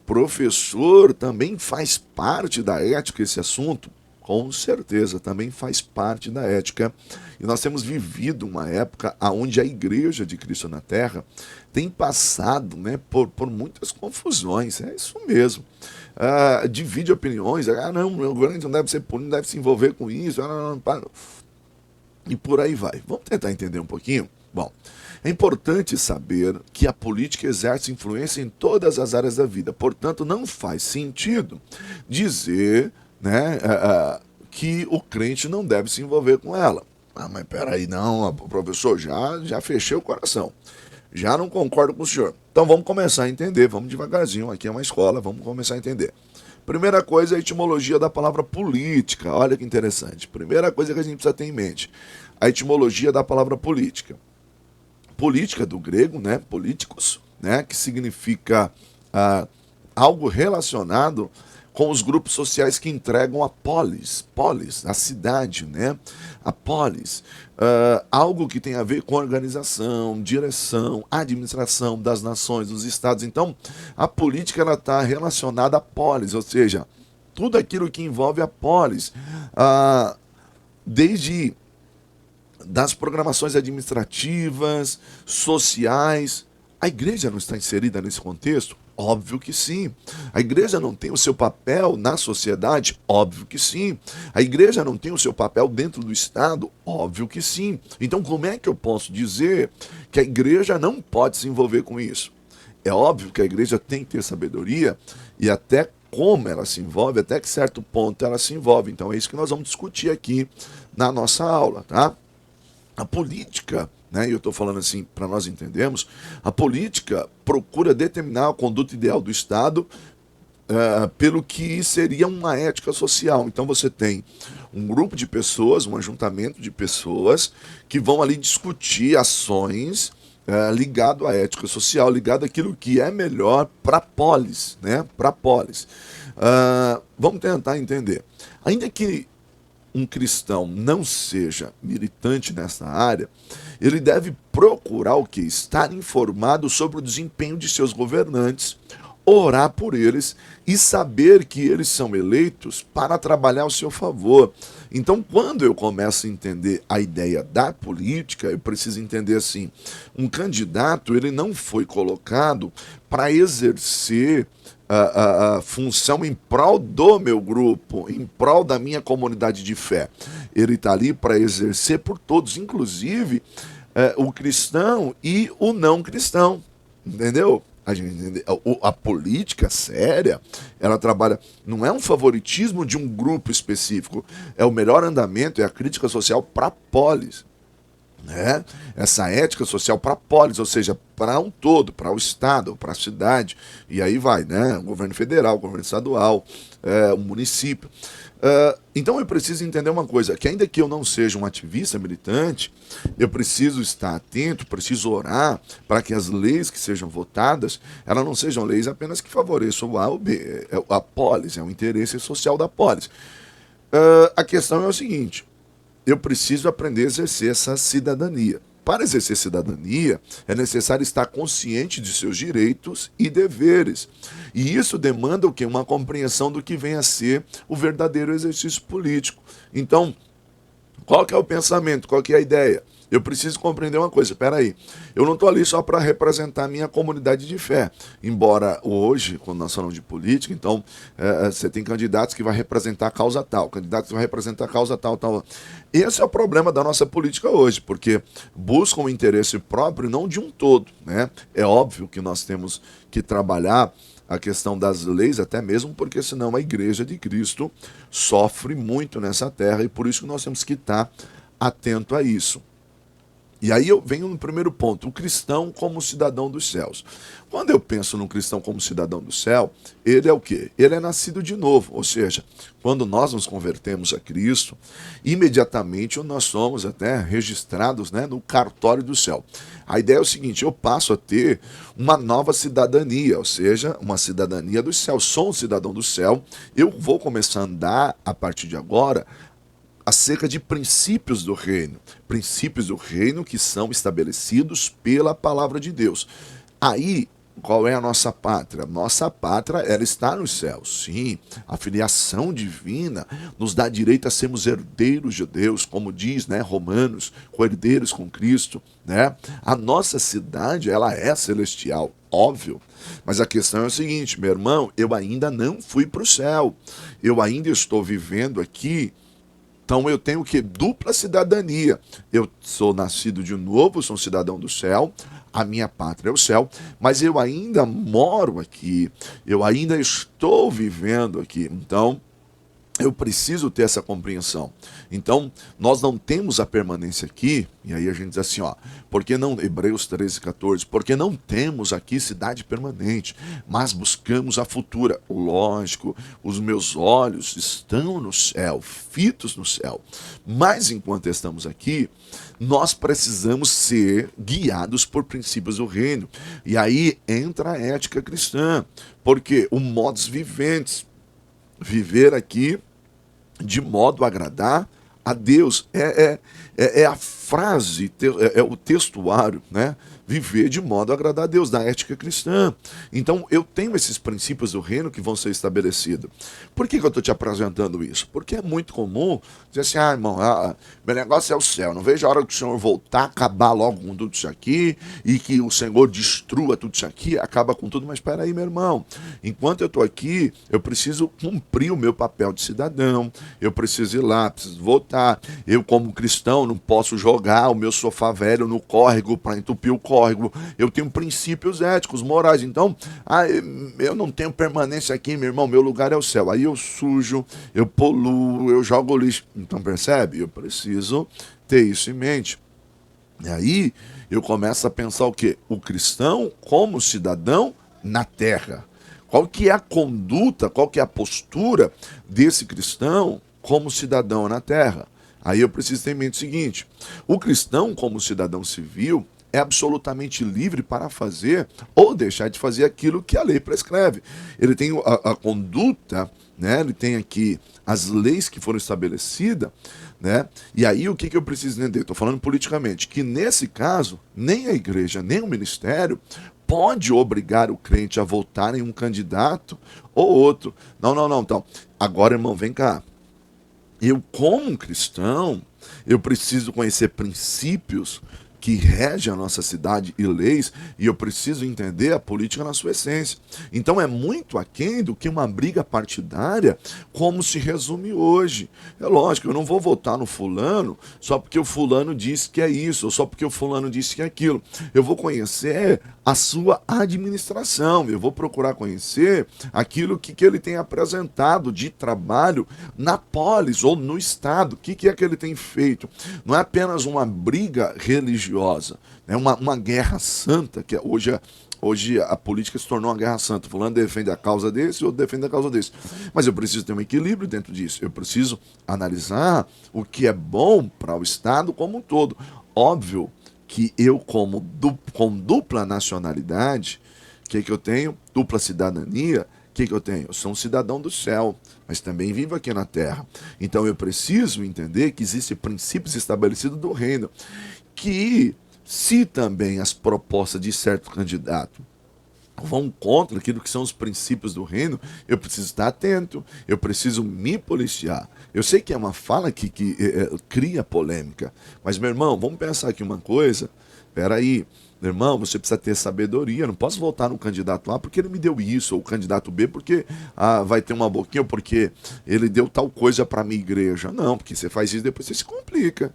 Professor, também faz parte da ética esse assunto? Com certeza, também faz parte da ética. E nós temos vivido uma época onde a Igreja de Cristo na Terra tem passado, né, por muitas confusões. É isso mesmo. Divide opiniões. Não, o governo não deve ser punido, não deve se envolver com isso. E por aí vai. Vamos tentar entender um pouquinho? Bom, é importante saber que a política exerce influência em todas as áreas da vida. Portanto, não faz sentido dizer, né, que o crente não deve se envolver com ela. Mas peraí, não, professor, já fechei o coração. Já não concordo com o senhor. Então vamos começar a entender, vamos devagarzinho, aqui é uma escola, vamos começar a entender. Primeira coisa é a etimologia da palavra política. Olha que interessante. Primeira coisa que a gente precisa ter em mente, a etimologia da palavra política. Política do grego, né, políticos, né, que significa algo relacionado com os grupos sociais que entregam a polis, a cidade, né, a polis, algo que tem a ver com organização, direção, administração das nações, dos estados. Então, a política ela está relacionada à polis, ou seja, tudo aquilo que envolve a polis, desde das programações administrativas, sociais. A igreja não está inserida nesse contexto? Óbvio que sim. A igreja não tem o seu papel na sociedade? Óbvio que sim. A igreja não tem o seu papel dentro do Estado? Óbvio que sim. Então, como é que eu posso dizer que a igreja não pode se envolver com isso? É óbvio que a igreja tem que ter sabedoria e até como ela se envolve, até que certo ponto ela se envolve. Então, é isso que nós vamos discutir aqui na nossa aula, tá? A política, né, e eu estou falando assim para nós entendermos, a política procura determinar a conduta ideal do Estado pelo que seria uma ética social. Então você tem um grupo de pessoas, um ajuntamento de pessoas que vão ali discutir ações ligado à ética social, ligado àquilo que é melhor para a polis, né, para a polis. Vamos tentar entender. Ainda que um cristão não seja militante nessa área, ele deve procurar o que? Estar informado sobre o desempenho de seus governantes, orar por eles e saber que eles são eleitos para trabalhar ao seu favor. Então, quando eu começo a entender a ideia da política, eu preciso entender assim, um candidato ele não foi colocado para exercer a função em prol do meu grupo, em prol da minha comunidade de fé. Ele está ali para exercer por todos, inclusive o cristão e o não cristão, entendeu? A política séria, ela trabalha, não é um favoritismo de um grupo específico, é o melhor andamento, é a crítica social para a polis. Né? Essa ética social para a polis, ou seja, para um todo, para o Estado, para a cidade, e aí vai, né? O governo federal, o governo estadual, o município. Então eu preciso entender uma coisa, que ainda que eu não seja um ativista militante, eu preciso estar atento, preciso orar para que as leis que sejam votadas, elas não sejam leis apenas que favoreçam o A ou B, a polis, é o interesse social da polis. A questão é o seguinte, eu preciso aprender a exercer essa cidadania. Para exercer cidadania, é necessário estar consciente de seus direitos e deveres. E isso demanda o quê? Uma compreensão do que vem a ser o verdadeiro exercício político. Então, qual que é o pensamento? Qual que é a ideia? Eu preciso compreender uma coisa, peraí, eu não estou ali só para representar a minha comunidade de fé, embora hoje, quando nós falamos de política, então você tem candidatos que vão representar a causa tal, candidatos que vão representar a causa tal, tal. Esse é o problema da nossa política hoje, porque buscam o interesse próprio, não de um todo, né? É óbvio que nós temos que trabalhar a questão das leis, até mesmo porque senão a Igreja de Cristo sofre muito nessa terra e por isso que nós temos que estar atento a isso. E aí eu venho no primeiro ponto, o cristão como cidadão dos céus. Quando eu penso no cristão como cidadão do céu, ele é o quê? Ele é nascido de novo, ou seja, quando nós nos convertemos a Cristo, imediatamente nós somos até registrados, né, no cartório do céu. A ideia é o seguinte, eu passo a ter uma nova cidadania, ou seja, uma cidadania dos céus. Sou um cidadão do céu, eu vou começar a andar, a partir de agora, acerca de princípios do reino que são estabelecidos pela palavra de Deus. Aí qual é a nossa pátria? Nossa pátria, ela está nos céus, sim. A filiação divina nos dá direito a sermos herdeiros de Deus, como diz, né, Romanos, herdeiros com Cristo, né? A nossa cidade, ela é celestial, óbvio. Mas a questão é o seguinte, meu irmão, eu ainda não fui para o céu. Eu ainda estou vivendo aqui. Então eu tenho que dupla cidadania. Eu sou nascido de novo, sou um cidadão do céu, a minha pátria é o céu, mas eu ainda moro aqui, eu ainda estou vivendo aqui. Então eu preciso ter essa compreensão. Então, nós não temos a permanência aqui, e aí a gente diz assim, ó, porque não, Hebreus 13, 14, porque não temos aqui cidade permanente, mas buscamos a futura. Lógico, os meus olhos estão no céu, fitos no céu, mas enquanto estamos aqui, nós precisamos ser guiados por princípios do reino. E aí entra a ética cristã, porque o modus vivendi, viver aqui de modo a agradar a Deus. É a frase, é o textuário, né? Viver de modo a agradar a Deus, da ética cristã. Então, eu tenho esses princípios do reino que vão ser estabelecidos. Por que eu estou te apresentando isso? Porque é muito comum dizer assim, irmão, meu negócio é o céu, não vejo a hora que o Senhor voltar, acabar logo com tudo isso aqui, e que o Senhor destrua tudo isso aqui, acaba com tudo. Mas espera aí, meu irmão, enquanto eu estou aqui, eu preciso cumprir o meu papel de cidadão, eu preciso ir lá, preciso votar. Eu, como cristão, não posso jogar o meu sofá velho no córrego para entupir o córrego. Eu tenho princípios éticos, morais. Então, eu não tenho permanência aqui, meu irmão, meu lugar é o céu. Aí eu sujo, eu poluo, eu jogo lixo. Então, percebe? Eu preciso ter isso em mente. E aí eu começo a pensar o quê? O cristão como cidadão na terra. Qual que é a conduta, qual que é a postura desse cristão como cidadão na terra? Aí eu preciso ter em mente o seguinte, o cristão como cidadão civil é absolutamente livre para fazer ou deixar de fazer aquilo que a lei prescreve. Ele tem a conduta, né? Ele tem aqui as leis que foram estabelecidas, né? E aí o que eu preciso entender? Estou falando politicamente, que nesse caso, nem a igreja, nem o ministério pode obrigar o crente a votar em um candidato ou outro. Não. Então, agora, irmão, vem cá. Eu, como um cristão, eu preciso conhecer princípios que regem a nossa cidade e leis, e eu preciso entender a política na sua essência. Então é muito aquém do que uma briga partidária, como se resume hoje. É lógico, eu não vou votar no fulano só porque o fulano disse que é isso, ou só porque o fulano disse que é aquilo. Eu vou conhecer a sua administração, eu vou procurar conhecer aquilo que ele tem apresentado de trabalho na polis ou no estado, o que é que ele tem feito. Não é apenas uma briga religiosa, é uma guerra santa, que hoje a política se tornou uma guerra santa. Fulano defende a causa desse, outro defende a causa desse. Mas eu preciso ter um equilíbrio dentro disso. Eu preciso analisar o que é bom para o Estado como um todo. Óbvio que eu, com dupla nacionalidade, o que eu tenho? Dupla cidadania, o que eu tenho? Eu sou um cidadão do céu, mas também vivo aqui na terra. Então eu preciso entender que existem princípios estabelecidos do reino, que se também as propostas de certo candidato vão contra aquilo que são os princípios do reino, eu preciso estar atento, eu preciso me policiar. Eu sei que é uma fala que cria polêmica, mas, meu irmão, vamos pensar aqui uma coisa. Peraí, meu irmão, você precisa ter sabedoria. Não posso votar no candidato A porque ele me deu isso, ou o candidato B porque vai ter uma boquinha, ou porque ele deu tal coisa para a minha igreja. Não, porque você faz isso e depois você se complica.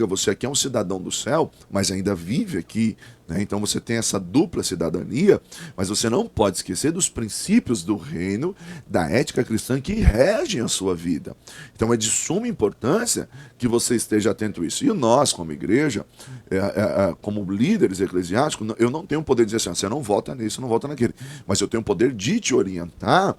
Você aqui é um cidadão do céu, mas ainda vive aqui, né? Então você tem essa dupla cidadania, mas você não pode esquecer dos princípios do reino, da ética cristã que regem a sua vida. Então é de suma importância que você esteja atento a isso. E nós, como igreja, como líderes eclesiásticos, eu não tenho o poder de dizer assim, você não vota nisso, não vota naquele. Mas eu tenho o poder de te orientar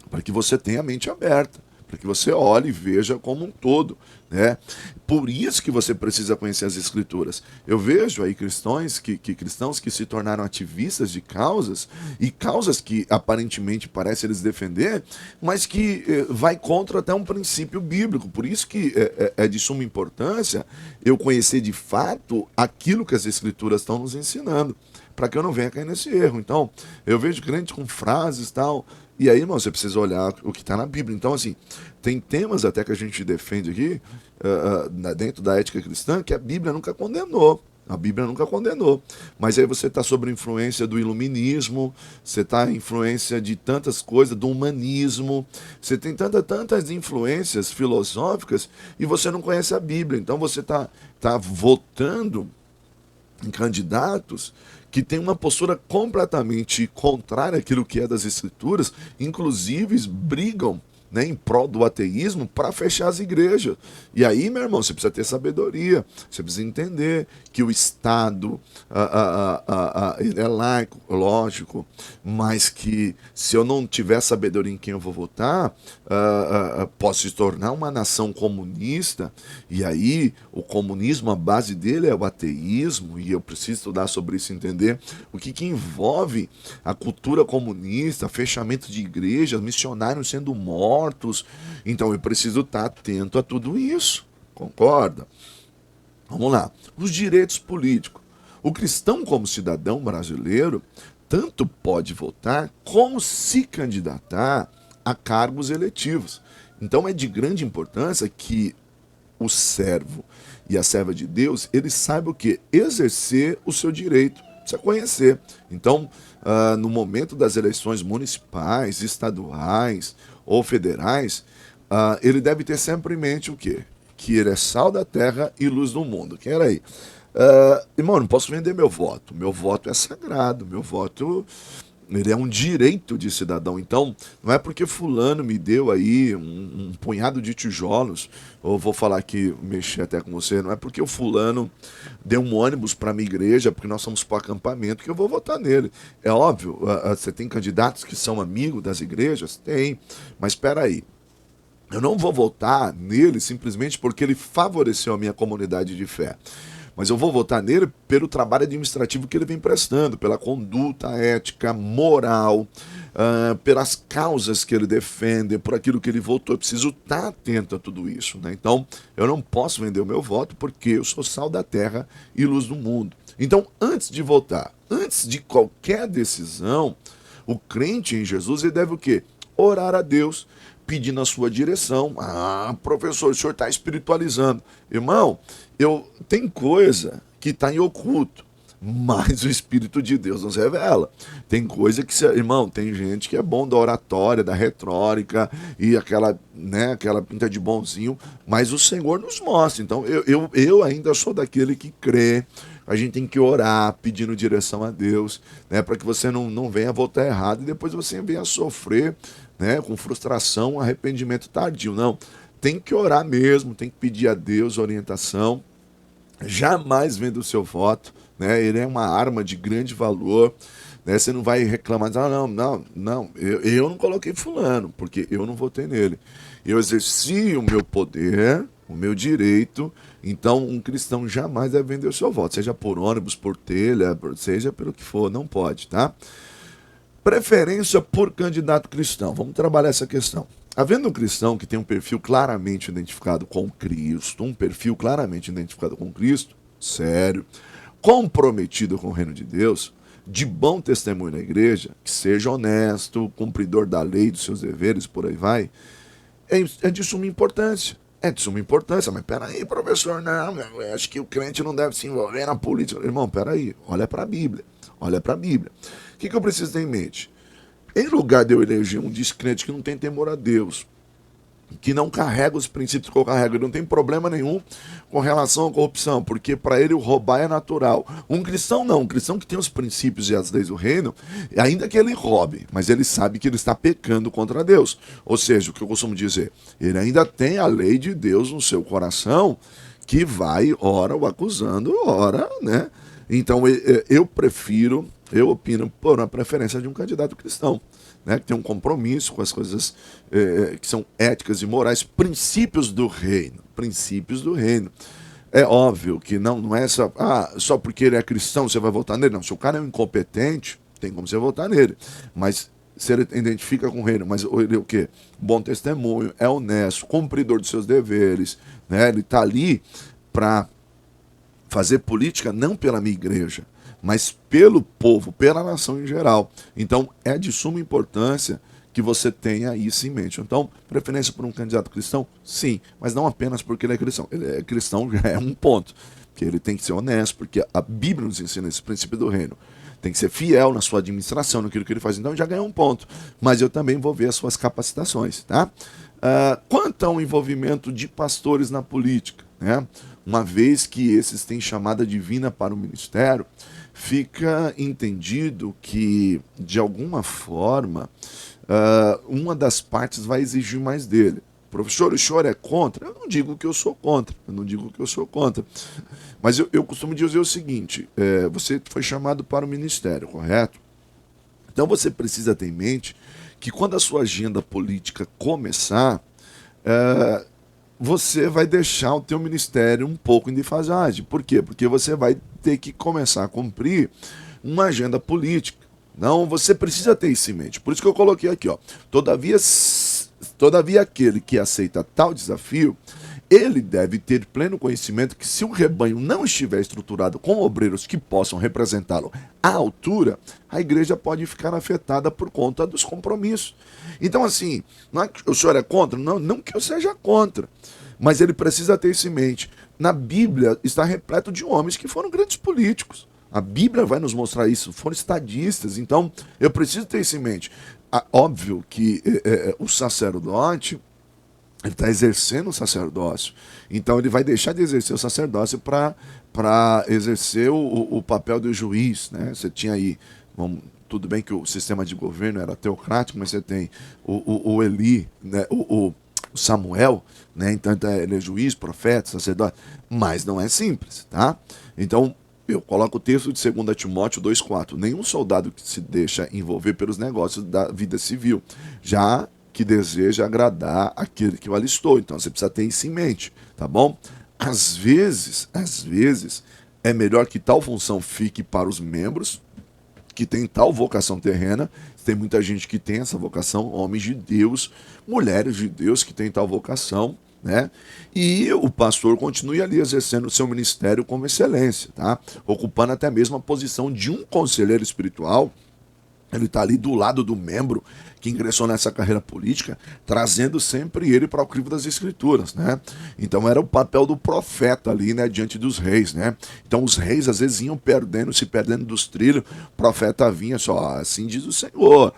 para que você tenha a mente aberta. para que você olhe e veja como um todo, né? Por isso que você precisa conhecer as Escrituras. Eu vejo aí cristãos que se tornaram ativistas de causas, e causas que aparentemente parece eles defender, mas que vai contra até um princípio bíblico. Por isso que é de suma importância eu conhecer de fato aquilo que as Escrituras estão nos ensinando, para que eu não venha cair nesse erro. Então, eu vejo crente com frases e tal, e aí, irmão, você precisa olhar o que está na Bíblia. Então, assim, tem temas até que a gente defende aqui, dentro da ética cristã, que a Bíblia nunca condenou. A Bíblia nunca condenou. Mas aí você está sob a influência do iluminismo, você está em influência de tantas coisas, do humanismo, você tem tantas influências filosóficas e você não conhece a Bíblia. Então você está votando em candidatos que têm uma postura completamente contrária àquilo que é das Escrituras, inclusive brigam, né, em prol do ateísmo para fechar as igrejas. E aí, meu irmão, você precisa ter sabedoria, você precisa entender que o Estado ele é laico, lógico, mas que se eu não tiver sabedoria em quem eu vou votar, posso se tornar uma nação comunista, e aí o comunismo, a base dele é o ateísmo, e eu preciso estudar sobre isso e entender o que envolve a cultura comunista, fechamento de igrejas, missionários sendo mortos. Então eu preciso estar atento a tudo isso, concorda? Vamos lá, os direitos políticos. O cristão, como cidadão brasileiro, tanto pode votar como se candidatar a cargos eletivos. Então é de grande importância que o servo e a serva de Deus, ele saiba o quê? Exercer o seu direito, precisa conhecer. Então, no momento das eleições municipais, estaduais ou federais, ele deve ter sempre em mente o quê? Que ele é sal da terra e luz do mundo. Quem era aí? Irmão, eu não posso vender meu voto. Meu voto é sagrado. Meu voto, ele é um direito de cidadão. Então, não é porque fulano me deu aí um punhado de tijolos, ou vou falar aqui, mexer até com você, não é porque o fulano deu um ônibus para minha igreja, porque nós somos para o acampamento, que eu vou votar nele. É óbvio, você tem candidatos que são amigos das igrejas? Tem, mas espera aí. Eu não vou votar nele simplesmente porque ele favoreceu a minha comunidade de fé. Mas eu vou votar nele pelo trabalho administrativo que ele vem prestando, pela conduta ética, moral, pelas causas que ele defende, por aquilo que ele votou. Eu preciso estar atento a tudo isso, né? Então, eu não posso vender o meu voto porque eu sou sal da terra e luz do mundo. Então, antes de votar, antes de qualquer decisão, o crente em Jesus, ele deve o quê? Orar a Deus, pedindo a sua direção. Professor, o senhor está espiritualizando. Irmão, tem coisa que está em oculto, mas o Espírito de Deus nos revela. Tem coisa que, irmão, tem gente que é bom da oratória, da retórica e aquela pinta de bonzinho, mas o Senhor nos mostra. Então, eu ainda sou daquele que crê. A gente tem que orar, pedindo direção a Deus, né, para que você não venha votar errado e depois você venha sofrer, né, com frustração, arrependimento tardio. Não, tem que orar mesmo, tem que pedir a Deus orientação. Jamais venda o seu voto, né? Ele é uma arma de grande valor, né? Você não vai reclamar, não, eu não coloquei fulano, porque eu não votei nele. Eu exerci o meu poder, o meu direito. Então um cristão jamais deve vender o seu voto, seja por ônibus, por telha, seja pelo que for, não pode, tá? Preferência por candidato cristão. Vamos trabalhar essa questão. Havendo um cristão que tem um perfil claramente identificado com Cristo, sério, comprometido com o reino de Deus, de bom testemunho na igreja, que seja honesto, cumpridor da lei, dos seus deveres, por aí vai, é de suma importância. É de suma importância, mas peraí, professor, não, eu acho que o crente não deve se envolver na política. Irmão, peraí, olha para a Bíblia, olha para a Bíblia. O que eu preciso ter em mente? Em lugar de eu eleger um descrente que não tem temor a Deus, que não carrega os princípios que eu carrego, ele não tem problema nenhum com relação à corrupção, porque para ele o roubar é natural. Um cristão não, um cristão que tem os princípios e as leis do reino, ainda que ele roube, mas ele sabe que ele está pecando contra Deus. Ou seja, o que eu costumo dizer, ele ainda tem a lei de Deus no seu coração, que vai, ora, o acusando, ora, né? Então eu opino por uma preferência de um candidato cristão, né, que tem um compromisso com as coisas que são éticas e morais, princípios do reino. Princípios do reino. É óbvio que não é só porque ele é cristão você vai votar nele. Não, se o cara é um incompetente, tem como você votar nele. Mas se ele identifica com o reino, mas ele é o quê? Bom testemunho, é honesto, cumpridor dos seus deveres, né? Ele está ali para fazer política não pela minha igreja, mas pelo povo, pela nação em geral. Então, é de suma importância que você tenha isso em mente. Então, preferência por um candidato cristão? Sim, mas não apenas porque ele é cristão. Ele é cristão já é um ponto, que ele tem que ser honesto, porque a Bíblia nos ensina esse princípio do reino. Tem que ser fiel na sua administração, naquilo que ele faz. Então, já ganhou um ponto. Mas eu também vou ver as suas capacitações, tá? Quanto ao envolvimento de pastores na política, né? Uma vez que esses têm chamada divina para o ministério, fica entendido que, de alguma forma, uma das partes vai exigir mais dele. Professor, o senhor é contra? Eu não digo que eu sou contra, Mas eu costumo dizer o seguinte, você foi chamado para o ministério, correto? Então você precisa ter em mente que quando a sua agenda política começar, você vai deixar o teu ministério um pouco em defasagem. Por quê? Porque você vai ter que começar a cumprir uma agenda política. Não, você precisa ter isso em mente. Por isso que eu coloquei aqui, ó. Todavia aquele que aceita tal desafio, ele deve ter pleno conhecimento que se o rebanho não estiver estruturado com obreiros que possam representá-lo à altura, a igreja pode ficar afetada por conta dos compromissos. Então, assim, não é que o senhor é contra? Não que eu seja contra, mas ele precisa ter isso em mente. Na Bíblia está repleto de homens que foram grandes políticos. A Bíblia vai nos mostrar isso, foram estadistas, então eu preciso ter isso em mente. Óbvio que o sacerdote, ele está exercendo o sacerdócio, então ele vai deixar de exercer o sacerdócio para exercer o papel do juiz, né? Você tinha aí, tudo bem que o sistema de governo era teocrático, mas você tem o Eli, né? o Samuel, né? Então ele é juiz, profeta, sacerdote, mas não é simples, tá? Então eu coloco o texto de 2 Timóteo 2,4. Nenhum soldado que se deixa envolver pelos negócios da vida civil, já que deseja agradar aquele que o alistou. Então você precisa ter isso em mente, tá bom? Às vezes, é melhor que tal função fique para os membros que tem tal vocação terrena. Tem muita gente que tem essa vocação, homens de Deus, mulheres de Deus que tem tal vocação, né? E o pastor continue ali exercendo o seu ministério com excelência, tá? Ocupando até mesmo a posição de um conselheiro espiritual. Ele está ali do lado do membro que ingressou nessa carreira política, trazendo sempre ele para o crivo das escrituras, né? Então era o papel do profeta ali, né, diante dos reis, né? Então os reis às vezes iam se perdendo dos trilhos, o profeta vinha só, assim diz o Senhor,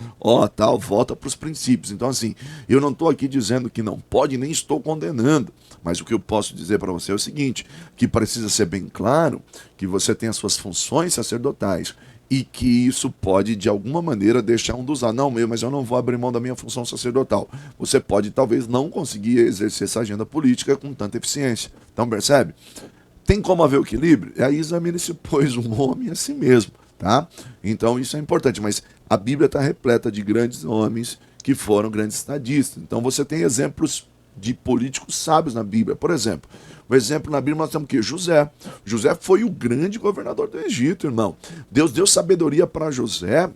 tal, volta para os princípios. Então assim, eu não estou aqui dizendo que não pode, nem estou condenando, mas o que eu posso dizer para você é o seguinte, que precisa ser bem claro que você tem as suas funções sacerdotais, e que isso pode, de alguma maneira, deixar um dos não, mas eu não vou abrir mão da minha função sacerdotal. Você pode, talvez, não conseguir exercer essa agenda política com tanta eficiência. Então, percebe? Tem como haver o equilíbrio? E aí examine-se, pois, um homem a si mesmo, tá? Então, isso é importante, mas a Bíblia está repleta de grandes homens que foram grandes estadistas. Então, você tem exemplos de políticos sábios na Bíblia. Por exemplo, um exemplo na Bíblia nós temos o quê? José. José foi o grande governador do Egito, irmão. Deus deu sabedoria para José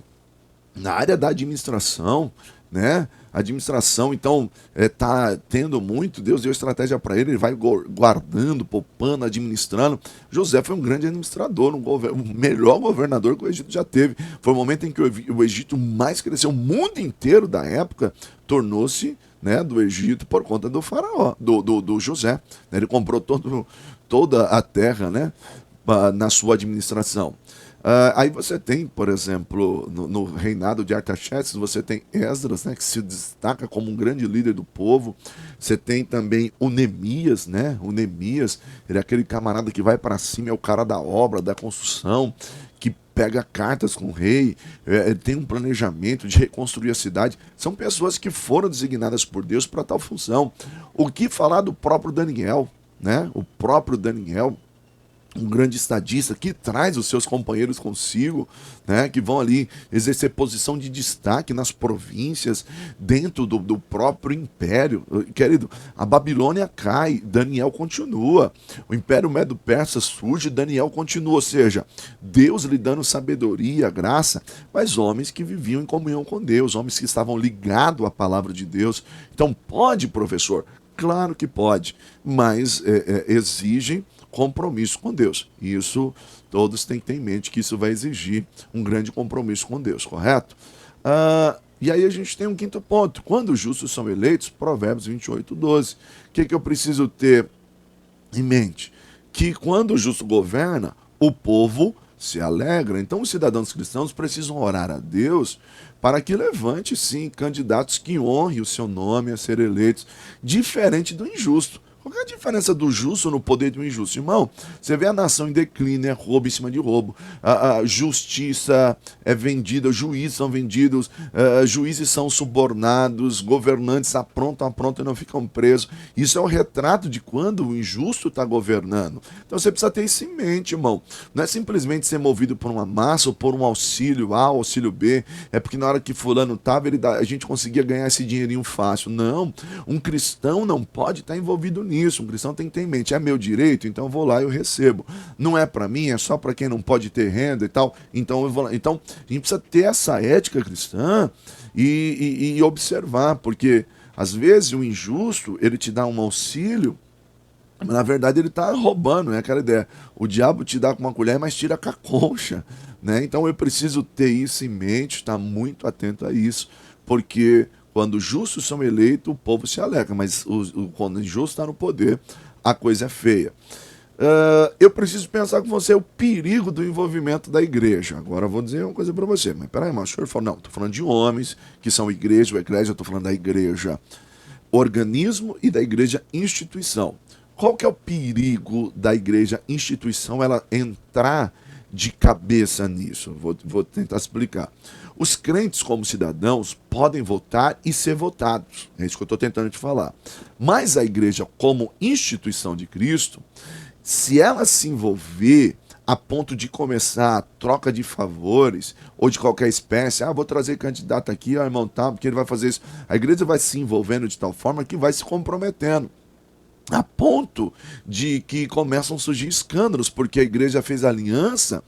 na área da administração, né? Administração, então, tá tendo muito, Deus deu estratégia para ele, ele vai guardando, poupando, administrando. José foi um grande administrador, o melhor governador que o Egito já teve. Foi o momento em que o Egito mais cresceu, o mundo inteiro da época tornou-se, né, do Egito por conta do faraó, do José. Ele comprou toda a terra, né, na sua administração. Aí você tem, por exemplo, no reinado de Artaxerxes, você tem Esdras, né, que se destaca como um grande líder do povo. Você tem também o Neemias, né? O Neemias, ele é aquele camarada que vai para cima, é o cara da obra, da construção, que pega cartas com o rei, tem um planejamento de reconstruir a cidade. São pessoas que foram designadas por Deus para tal função. O que falar do próprio Daniel, né? O próprio Daniel, um grande estadista que traz os seus companheiros consigo, né, que vão ali exercer posição de destaque nas províncias, dentro do próprio império. Querido, a Babilônia cai, Daniel continua. O Império Medo-Persa surge, Daniel continua. Ou seja, Deus lhe dando sabedoria, graça, mas homens que viviam em comunhão com Deus, homens que estavam ligados à palavra de Deus. Então, pode, professor? Claro que pode, mas exigem compromisso com Deus. E isso todos têm que ter em mente que isso vai exigir um grande compromisso com Deus, correto? E aí a gente tem um quinto ponto. Quando os justos são eleitos, Provérbios 28:12. O que eu preciso ter em mente? Que quando o justo governa, o povo se alegra. Então os cidadãos cristãos precisam orar a Deus para que levante, sim, candidatos que honrem o seu nome a ser eleitos, diferente do injusto. Qual é a diferença do justo no poder do injusto? Irmão, você vê a nação em declínio, é roubo em cima de roubo. A justiça é vendida, juízes são vendidos, juízes são subornados, governantes aprontam e não ficam presos. Isso é um retrato de quando o injusto está governando. Então você precisa ter isso em mente, irmão. Não é simplesmente ser movido por uma massa ou por um auxílio A, auxílio B. É porque na hora que fulano estava, a gente conseguia ganhar esse dinheirinho fácil. Não, um cristão não pode estar envolvido nisso. Um cristão tem que ter em mente, é meu direito, então eu vou lá e eu recebo. Não é para mim, é só para quem não pode ter renda e tal, então eu vou lá. Então a gente precisa ter essa ética cristã e observar, porque às vezes o injusto, ele te dá um auxílio, mas na verdade ele está roubando, né? Aquela ideia, o diabo te dá com uma colher, mas tira com a concha, né? Então eu preciso ter isso em mente, estar muito atento a isso, porque quando os justos são eleitos, o povo se alegra, mas quando o injusto está no poder, a coisa é feia. Eu preciso pensar com você o perigo do envolvimento da igreja. Agora eu vou dizer uma coisa para você, mas peraí, mas o senhor falou, não, estou falando de homens que são igreja, ou eclésia, eu estou falando da igreja organismo e da igreja instituição. Qual que é o perigo da igreja instituição ela entrar de cabeça nisso? Vou tentar explicar. Os crentes, como cidadãos, podem votar e ser votados. É isso que eu estou tentando te falar. Mas a igreja, como instituição de Cristo, se ela se envolver a ponto de começar a troca de favores ou de qualquer espécie, vou trazer candidato aqui, irmão, tá, porque ele vai fazer isso. A igreja vai se envolvendo de tal forma que vai se comprometendo. A ponto de que começam a surgir escândalos, porque a igreja fez aliança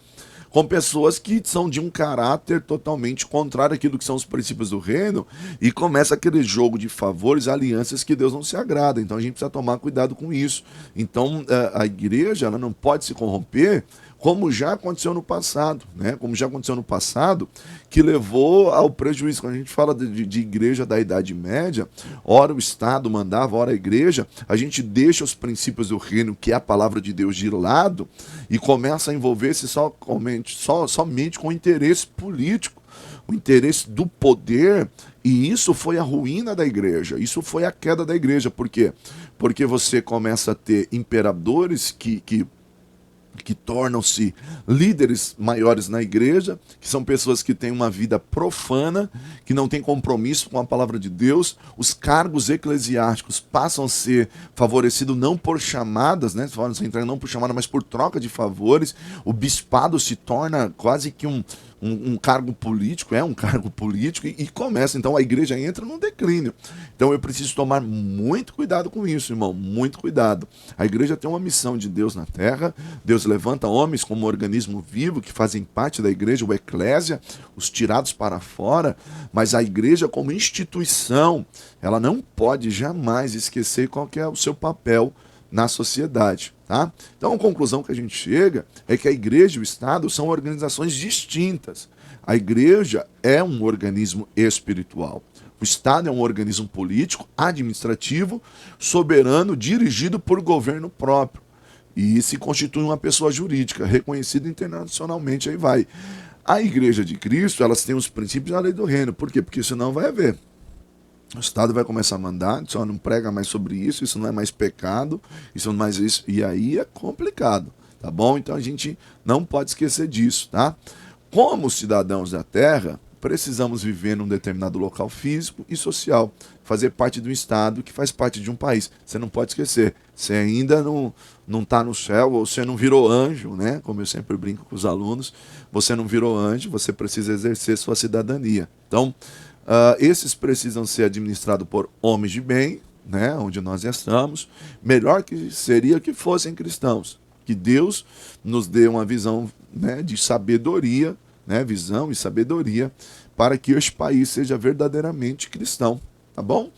com pessoas que são de um caráter totalmente contrário àquilo que são os princípios do reino, e começa aquele jogo de favores, alianças que Deus não se agrada. Então a gente precisa tomar cuidado com isso. Então a igreja ela não pode se corromper, como já aconteceu no passado, né? Como já aconteceu no passado, que levou ao prejuízo. Quando a gente fala de igreja da Idade Média, ora o Estado mandava, ora a igreja, a gente deixa os princípios do reino, que é a palavra de Deus, de lado, e começa a envolver-se somente com o interesse político, o interesse do poder, e isso foi a ruína da igreja, isso foi a queda da igreja. Por quê? Porque você começa a ter imperadores que tornam-se líderes maiores na igreja, que são pessoas que têm uma vida profana, que não têm compromisso com a palavra de Deus. Os cargos eclesiásticos passam a ser favorecidos não por chamadas, né? Não por chamada, mas por troca de favores. O bispado se torna quase que um cargo político, é um cargo político, e começa, então a igreja entra num declínio. Então eu preciso tomar muito cuidado com isso, irmão, muito cuidado. A igreja tem uma missão de Deus na terra, Deus levanta homens como organismo vivo, que fazem parte da igreja, o eclésia, os tirados para fora, mas a igreja como instituição, ela não pode jamais esquecer qual que é o seu papel na sociedade. Tá? Então a conclusão que a gente chega é que a igreja e o Estado são organizações distintas. A igreja é um organismo espiritual. O Estado é um organismo político, administrativo, soberano, dirigido por governo próprio. E se constitui uma pessoa jurídica, reconhecida internacionalmente, aí vai. A igreja de Cristo, elas têm os princípios da lei do reino. Por quê? Porque senão vai haver. O Estado vai começar a mandar, só não prega mais sobre isso não é mais pecado, isso não é mais isso, e aí é complicado, tá bom? Então a gente não pode esquecer disso, tá? Como cidadãos da terra, precisamos viver num determinado local físico e social. fazer parte de um Estado que faz parte de um país. Você não pode esquecer, você ainda não está no céu, ou você não virou anjo, né? Como eu sempre brinco com os alunos, você não virou anjo, você precisa exercer sua cidadania. Então, esses precisam ser administrados por homens de bem, né? Onde nós estamos. Melhor que seria que fossem cristãos. Que Deus nos dê uma visão, né, de sabedoria, né, visão e sabedoria, para que este país seja verdadeiramente cristão, tá bom?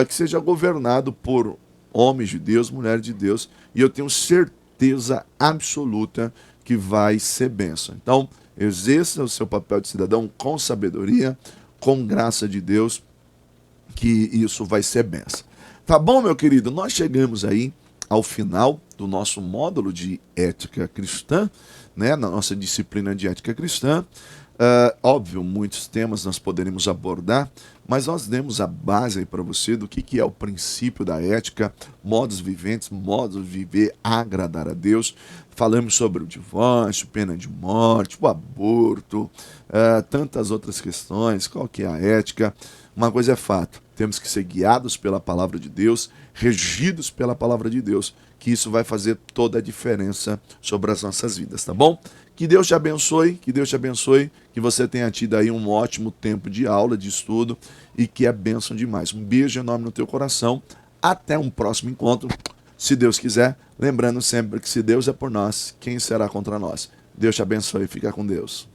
Que seja governado por homens de Deus, mulheres de Deus, e eu tenho certeza absoluta que vai ser bênção. Então, exerça o seu papel de cidadão com sabedoria, com graça de Deus, que isso vai ser bênção. Tá bom, meu querido? Nós chegamos aí ao final do nosso módulo de ética cristã, né, na nossa disciplina de ética cristã. Óbvio, muitos temas nós poderíamos abordar, mas nós demos a base aí para você do que é o princípio da ética, modos viventes, modos de viver, agradar a Deus. Falamos sobre o divórcio, pena de morte, o aborto, tantas outras questões, qual que é a ética. Uma coisa é fato, temos que ser guiados pela palavra de Deus, regidos pela palavra de Deus, que isso vai fazer toda a diferença sobre as nossas vidas, tá bom? Que Deus te abençoe, que você tenha tido aí um ótimo tempo de aula, de estudo, e que é bênção demais. Um beijo enorme no teu coração, até um próximo encontro, se Deus quiser, lembrando sempre que se Deus é por nós, quem será contra nós? Deus te abençoe, fica com Deus.